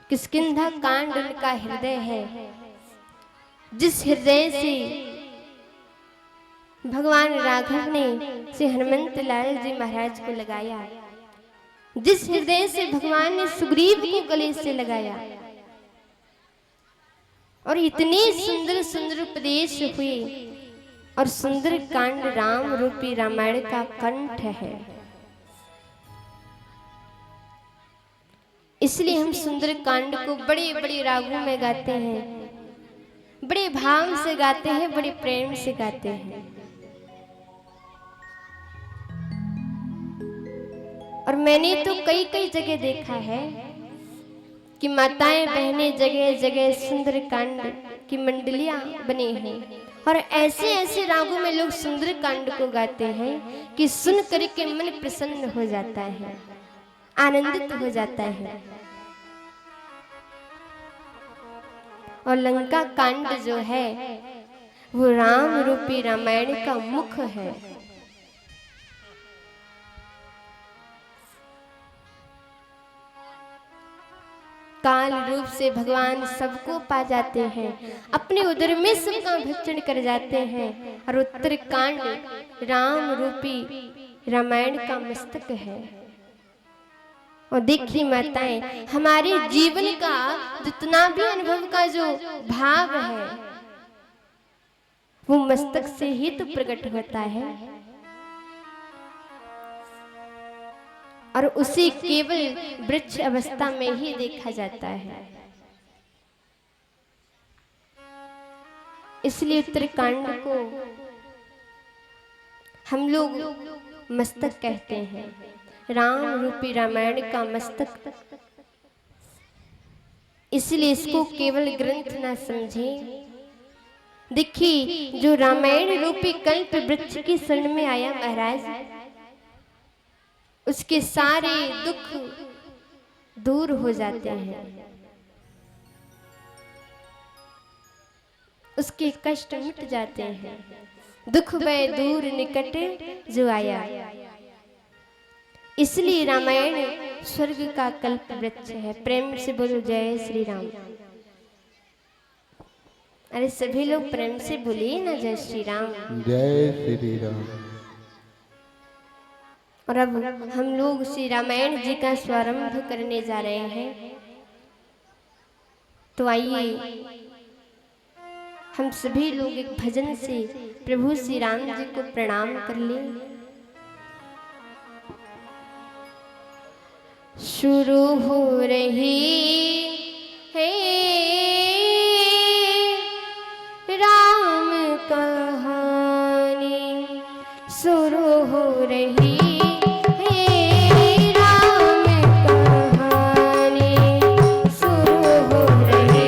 किष्किंधा कांड उनका हृदय है। जिस हृदय से भगवान राघव ने श्री हनुमंत लाल जी महाराज को लगाया, जिस हृदय से भगवान ने सुग्रीव को गले से लगाया, और इतने सुंदर सुंदर उपदेश हुए, और सुंदर कांड राम रूपी रामायण का कंठ है। इसलिए हम सुंदर कांड को बड़े बड़े रागों में गाते हैं, बड़े भाव से गाते हैं, बड़े प्रेम से गाते हैं। और मैंने तो कई कई जगह देखा है कि माताएं बहनें जगह जगह सुंदर कांड की मंडलियां बनी हैं, और ऐसे ऐसे रागों में लोग सुंदर कांड को गाते हैं कि सुन करके मन प्रसन्न हो जाता है, आनंदित हो जाता है। और लंका कांड जो है, वो राम रूपी रामायण का मुख है। काल रूप से भगवान सबको पा जाते हैं, अपने उदर में सबका भक्षण कर जाते हैं। और उत्तर कांड राम रूपी रामायण का मस्तक है। और देखिए माताएं, हमारे जीवन का जितना भी अनुभव का जो भाव है, वो मस्तक से ही तो प्रकट होता है। और उसे केवल वृक्ष अवस्था में ही देखा जाता है। इसलिए उत्तरकांड को हम लोग मस्तक कहते हैं, राम रूपी रामायण का मस्तक, इसलिए इसको केवल ग्रंथ ना समझें। देखिए जो रामायण रूपी कल्प वृक्ष की शरण में आया महाराज, उसके सारे दुख दूर हो जाते हैं, उसके कष्ट मिट जाते हैं। दुख भय दूर निकट जो आया, इसलिए रामायण स्वर्ग का कल्प वृक्ष है। प्रेम से बोलो जय श्री राम। अरे सभी लोग प्रेम से बोलिए ना जय श्री राम। जय श्री राम। और अब हम लोग श्री रामायण जी का स्वारंभ करने जा रहे हैं, तो आइए हम सभी लोग एक भजन से प्रभु श्री राम जी को प्रणाम कर लें। शुरू हो रही है राम कहानी, शुरू हो रही है राम कहानी, शुरू हो रही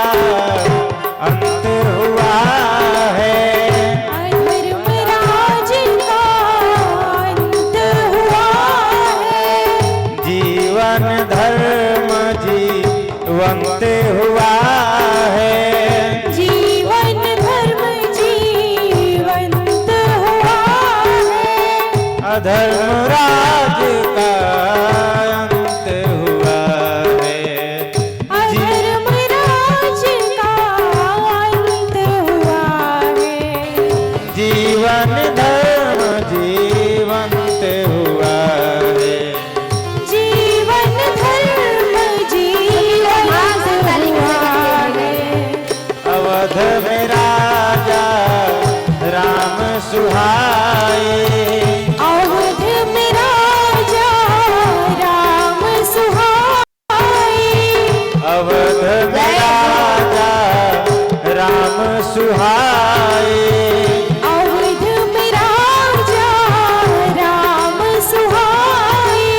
का अंत हुआ है। धर्मराज का अंत हुआ है। जीवन धर्म जीवंत हुआ है। जीवन धर्म जीवंत हुआ है। अधर्मराज का अंत हुआ है। अधर्मराज का अंत हुआ है। जीवन धर्म जीवंत हुआ है। जीवन धर्म जीवंत हुआ है। अवध में राजा राम सुहाए। अवध में राजा राम सुहाए। अवध में राजा राम सुहाए। अवध में राजा राम सुहाए।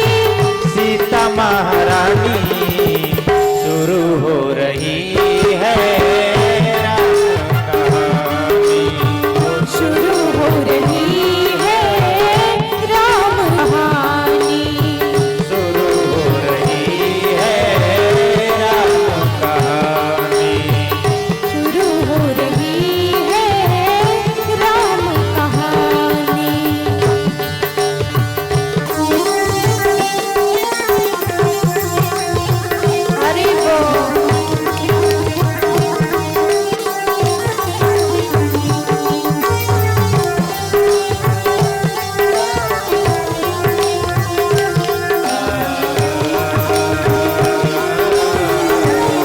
सीता महारानी शुरू हो रही है राम कहानी। शुरू हो रही है राम कहानी। शुरू हो रही है राम कहानी। शुरू हो रही है राम कहानी। हरि बोल।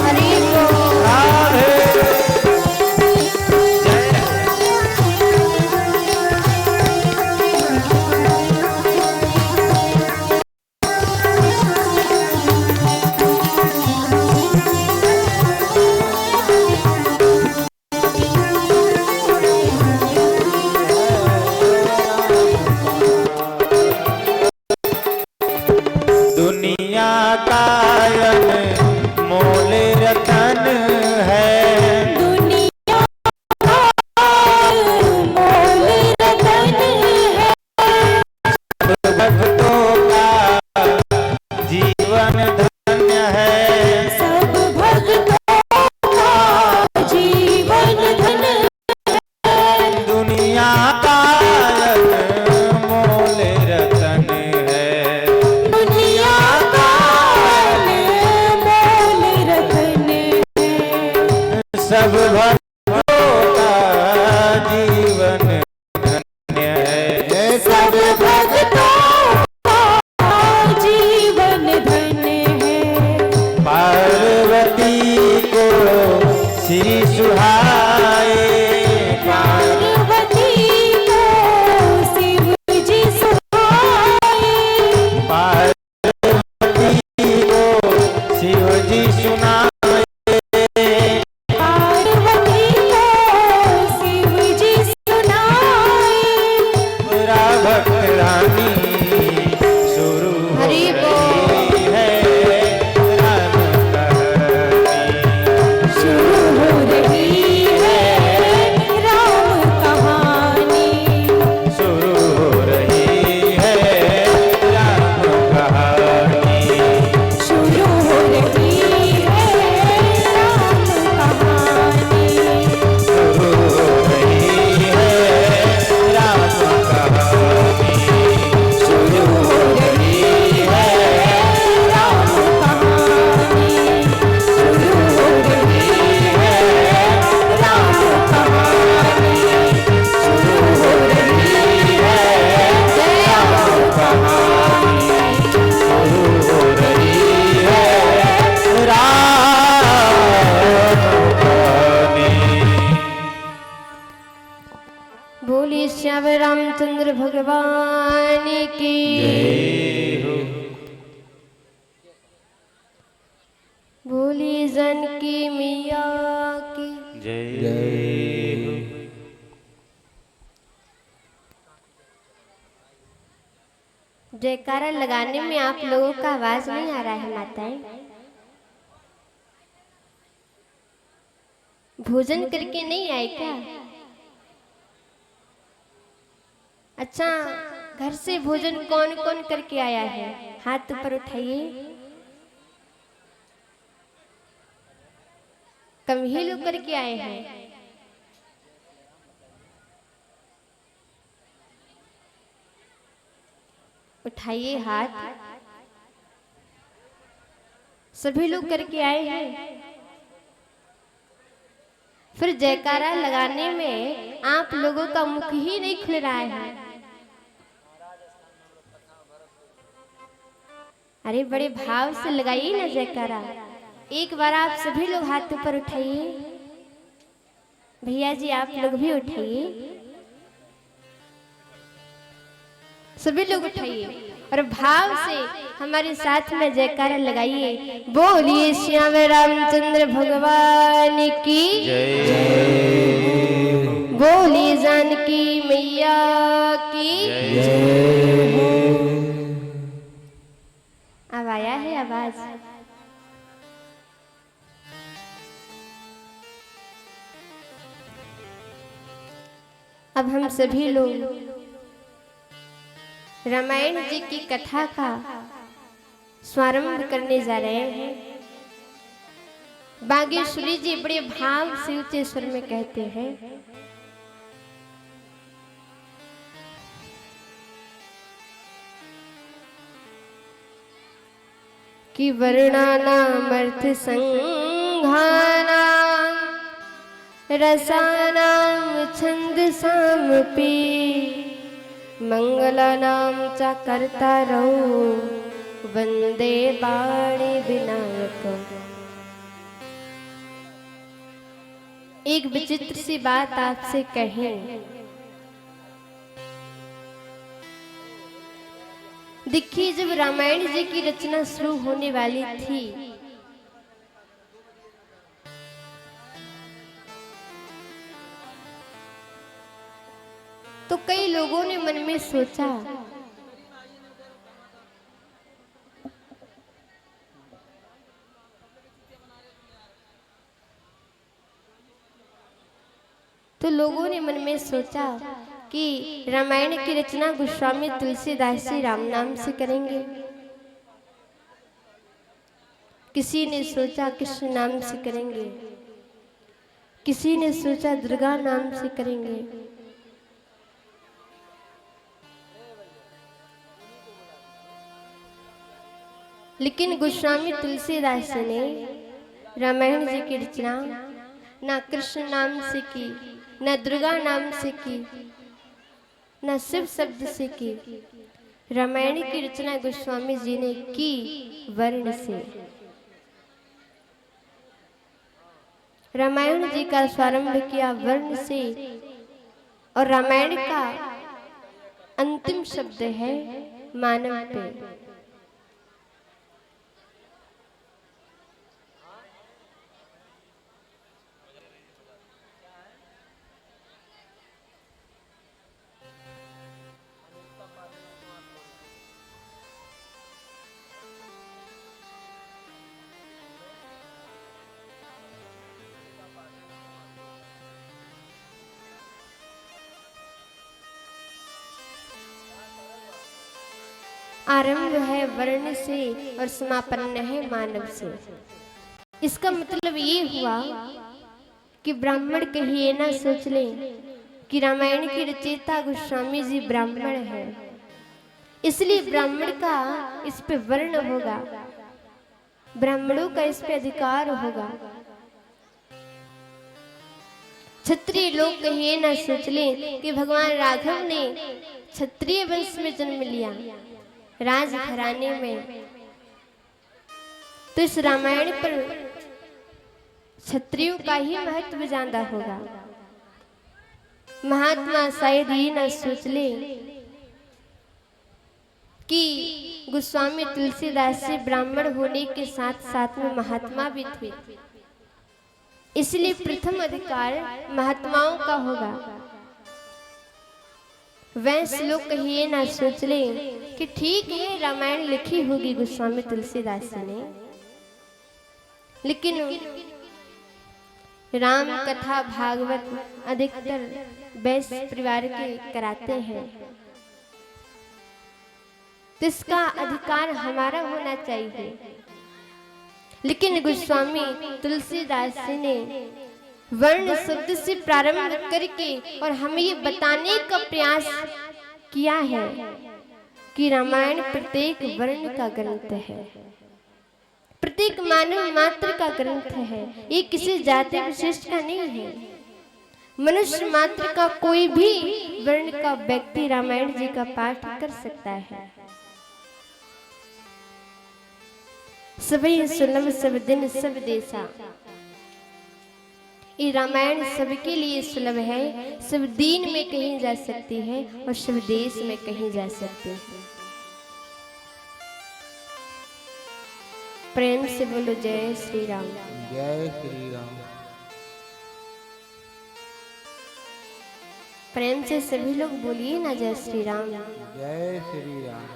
हरि बोल। राधे जय दुनिया कायन मोल रतन है। दुनिया मोल रतन है। भक्तों का जीवन धन्य है। सब भक्तों का जीवन धन है। दुनिया कायन मोल रतन है। दुनिया का मोल रतन है। सब भक्तों का जीवन धन्य है। सब भक्तों का जीवन धन है। पार्वती को श्री सुहाए। पार्वती को शिव जी सुहाए। पार्वती को शिव जी सुनाए। पार्वती को शिव जी सुनाए। मेरा भक्त रानी शुरू हो हरि रही है राम कहानी। शुरू हो रही है राम कहानी। शुरू हो रही है राम कहानी। शुरू हो रही है राम कहानी। शुरू हो रही है राम कहानी। शुरू हो रही है राम कहानी। शुरू हो रही है राम कहानी। शुरू हो रही है राम कहानी। शुरू हो रही है राम कहानी। बोलिए श्याम रामचंद्र भगवान की। जय हो। बोलिए जानकी मैया की। जय हो। जयकारा लगाने में आप लोगों का आवाज नहीं आ रहा है माताएं। भोजन करके नहीं आए क्या? अच्छा, घर से भोजन कौन कौन करके आया है? हाथ ऊपर उठाइए। कम ही लोग करके आए हैं। उठाइए हाथ। सभी लोग करके आए हैं। फिर जयकारा लगाने में आप लोगों का मुख ही नहीं खुल रहा है। अरे बड़े भाव से लगाइए ना जयकारा। एक बार आप सभी लोग हाथ ऊपर उठाइए। भैया जी आप लोग भी उठाइए। सभी लोग उठाइए और भाव से हमारे साथ में जयकारा लगाइए। बोलिए श्याम रामचंद्र भगवान की जय। बोलिए जानकी मैया की अब आया है आवाज। अब हम सभी लोग रामायण जी की कथा का स्वारंभ करने जा रहे हैं। बागेश्वरी जी बड़े भाव से ऊंचे स्वर में कहते हैं, कि वर्णानाम अर्थ संघानाम रसानाम छंदसामपि मंगलानाम च कर्तारौ वंदे वाणी विनायकम्। एक विचित्र सी बात आपसे कहें। देखिए, जब रामायण जी की रचना शुरू होने वाली थी तो कई लोगों ने मन में सोचा कि रामायण की रचना गोस्वामी तुलसीदास जी राम नाम से करेंगे। किसी ने सोचा कृष्ण नाम से करेंगे, किसी ने सोचा दुर्गा नाम से करेंगे। लेकिन गोस्वामी तुलसीदास ने रामायण जी की रचना ना कृष्ण नाम से की, ना दुर्गा नाम से की, ना शिव शब्द से की। रामायण की रचना गोस्वामी जी ने की वर्ण से। रामायण जी का प्रारंभ किया वर्ण से और रामायण का अंतिम शब्द है मानव पे। आरंभ है वर्ण से और समापन है मानव से। इसका मतलब ये हुआ कि ब्राह्मण कहीं ये ना सोच ले कि रामायण की रचयिता गोस्वामी जी ब्राह्मण है, इसलिए ब्राह्मण का इस पे वर्ण होगा, ब्राह्मणों का इस पे अधिकार होगा। क्षत्रिय लोग कहीं ये ना सोच ले कि भगवान राघव ने क्षत्रिय वंश में जन्म लिया, राज घराने में, तो इस रामायण पर क्षत्रियों का ही महत्व ज्यादा होगा। महात्मा शायद ये न सोच ले कि गोस्वामी तुलसीदास जी ब्राह्मण होने के साथ साथ में महात्मा भी थे, इसलिए प्रथम अधिकार महात्माओं का होगा। वैसे लोग कहीं ये ना सोच ले कि ठीक है रामायण लिखी होगी गोस्वामी तुलसीदास ने, लेकिन राम कथा भागवत अधिकतर वैश्य परिवार के कराते हैं, तो इसका अधिकार हमारा होना चाहिए। लेकिन गोस्वामी तुलसीदास जी ने वर्ण शब्द से प्रारंभ करके और हमें ये बताने का प्रयास किया है कि रामायण प्रत्येक वर्ण का ग्रंथ है, प्रत्येक मानव मात्र का ग्रंथ है। ये किसी जाति विशिष्ट का नहीं है। मनुष्य मात्र का कोई भी वर्ण का व्यक्ति रामायण जी का पाठ कर सकता है। सभी सुलभ सब दिन सब देशा, ये रामायण सबके लिए सुलभ है, सब दीन में कहीं जा सकती है और सब देश में कहीं जा सकती है। प्रेम से बोलो जय श्री राम। जय श्री राम। प्रेम से सभी लोग बोलिए ना जय श्री राम। जय श्री राम।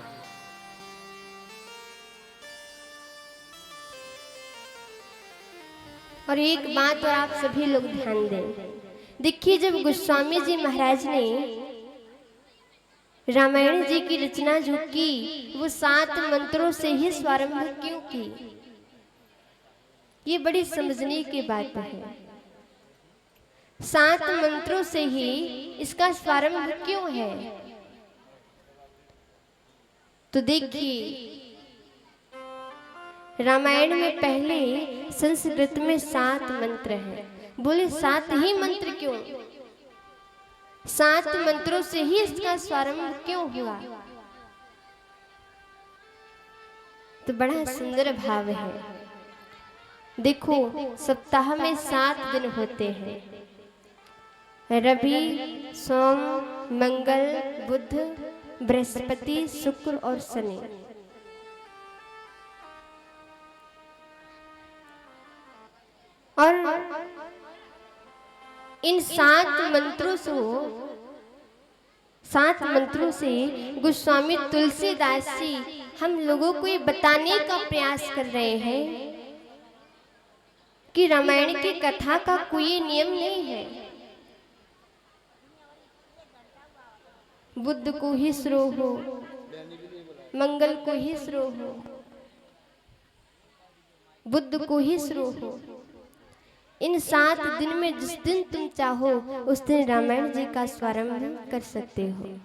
और एक बात और आप सभी लोग ध्यान दें, देखिए जब गोस्वामी जी महाराज ने रामायण जी की रचना जो की वो 7 मंत्रों से ही स्वारंभ क्यों की, ये बड़ी समझने की बात है। 7 मंत्रों से ही इसका स्वारंभ क्यों है? तो देखिए रामायण में पहले संस्कृत में 7 मंत्र हैं। बोले 7 ही मंत्र क्यों? 7 मंत्रों से ही इसका स्वारंभ क्यों हुआ? तो बड़ा सुंदर भाव है। देखो सप्ताह में 7 दिन होते हैं, रवि सोम मंगल बुध बृहस्पति शुक्र और शनि। और इन 7 मंत्रों से गोस्वामी तुलसीदास जी हम लोगों को ये बताने का प्रयास कर रहे हैं कि रामायण की कथा का कोई नियम नहीं है। बुध को ही शुरू हो, मंगल को ही शुरू हो, बुध को ही शुरू हो। इन 7 दिन में जिस दिन तुम चाहो उस दिन रामायण जी का स्वारंभ कर सकते हो।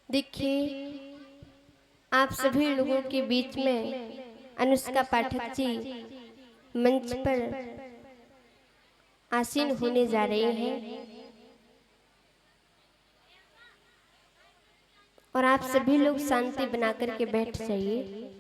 देखिए आप सभी लोगों के बीच में अनुष्का पाठक जी मंच पर आसीन होने जा रहे हैं और आप सभी लोग शांति बना करके बैठ जाइए।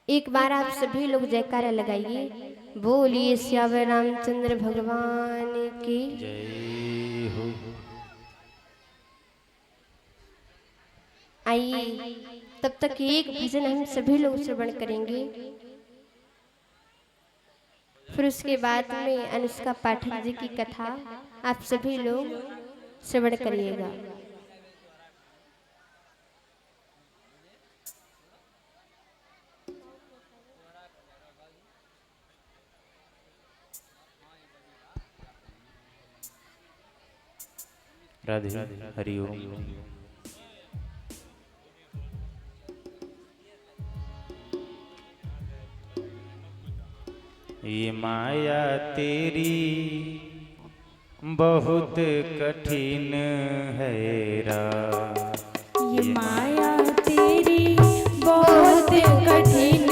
एक बार आप सभी लोग जयकारा लगाइए, बोलिए श्यावर रामचंद्र भगवान की जय हो। आइए तब तक एक भजन हम सभी लोग श्रवण करेंगे, फिर उसके बाद में अनुष्का पाठक जी की कथा आप सभी लोग श्रवण करिएगा। राधे हरि ओम। ये माया तेरी बहुत कठिन है रा, ये माया तेरी बहुत कठिन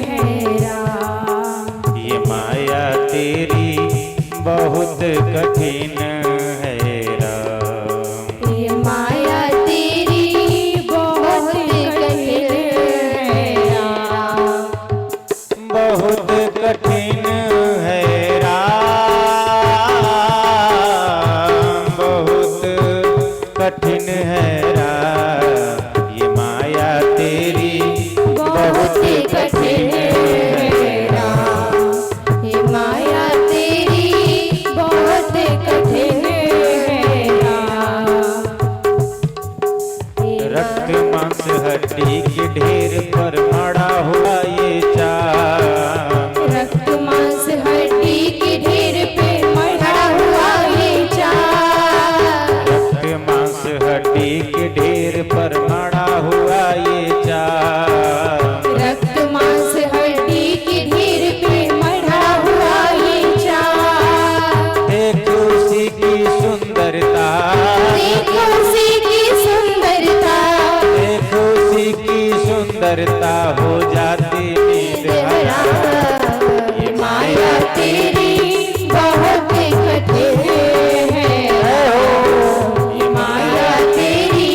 है राम। ये माया तेरी बहुत कठिन है राम। ये माया तेरी बहुत कठिन है राम। कठिन है राम, ये माया तेरी बहुत कठिन है राम। ये माया तेरी बहुत कठिन है राम। रक्त मांस हड्डी के ढेर पर मड़ा हुआ ये चाम, रक्त मांस हड्डी के ढेर पे मढ़ा हुआ ये चाम। रक्त मांस हड्डी के ढेर पर मड़ा हुआ ये चाम, रक्त मांस हड्डी के ढेर पे मढ़ा हुआ ये चाम। देखो उसी की सुंदरता, देखो उसी की सुंदरता, देखो उसी की सुंदरता हो जाती नींद हराम, ये माया तेरी बहुत कठिन है राम। ये माया तेरी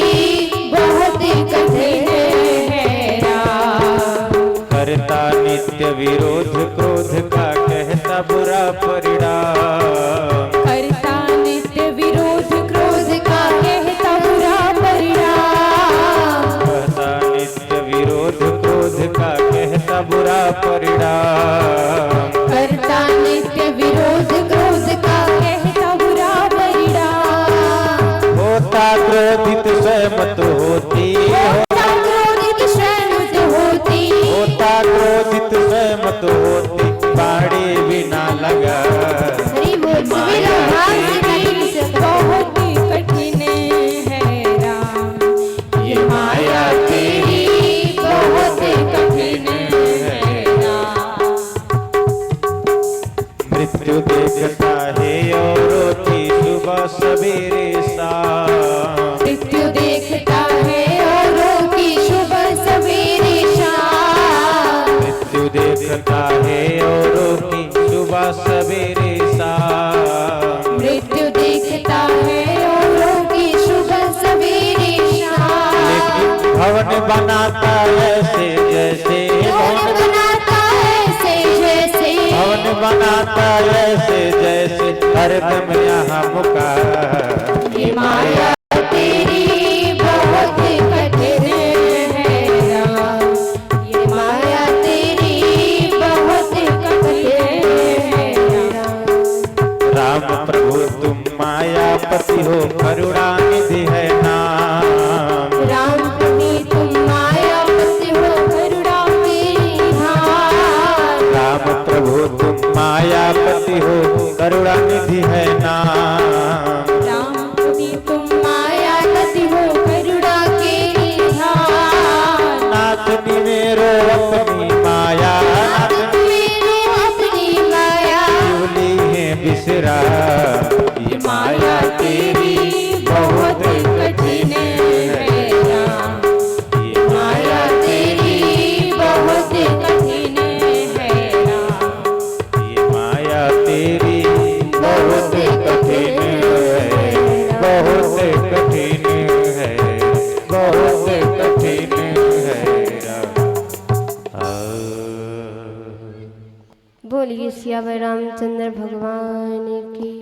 बहुत कठिन है राम। करता नित्य विरोध क्रोध का कहता बुरा परिणाम, करता नित्य विरोध क्रोध का कहता बुरा परिणाम। कहता नित्य विरोध क्रोध का कहता बुरा परिणाम, करता नित्य विरोध क्रोध का कहता बुरा परिणाम। होता क्रोधित सहमत होती, होता क्रोधित सहमत होती, होता क्रोधित सहमत होती, बाड़े बिना लगा, हरि बोल सवेरा भाग से बहुत कठिन है राम। ये माया तेरी बहुत कठिन है राम। मृत्यु देखता है औरों की सुबह सवेरे शाम, मृत्यु देखता है औरों की सुबह सवेरे शाम। मृत्यु देखता है औरों की सुबह सवेरे शाम, मृत्यु देखता है औरों की सुबह सवेरे शाम। लेकिन भवन बनाता ऐसे जैसे, कौन बनाता ऐसे जैसे, भवन बनाता ऐसे जैसे, हरदम यहाँ मुका, ये माया तेरी बहुत कठिन है राम। ये माया तेरी बहुत कठिन है राम। राम प्रभु तुम मायापति हो, करुणानिधि है नाम, राम प्रभु तुम मायापति हो, करुणा तेरी धाम। राम प्रभु तुम मायापति हो, करुणानिधि है नाम, राम प्रभु तुम मायापति हो, करुणा के धाम। नाथनी मेरो अपनी माया, मेरे अपनी माया शिवली है बिसरा, ये माया तेरी बहुत कठिन है राम। ये माया तेरी बहुत कठिन है राम। ये माया तेरी बहुत कठिन है, बहुत कठिन है, बहुत कठिन है राम। बोलिए सियावर रामचंद्र भगवान की।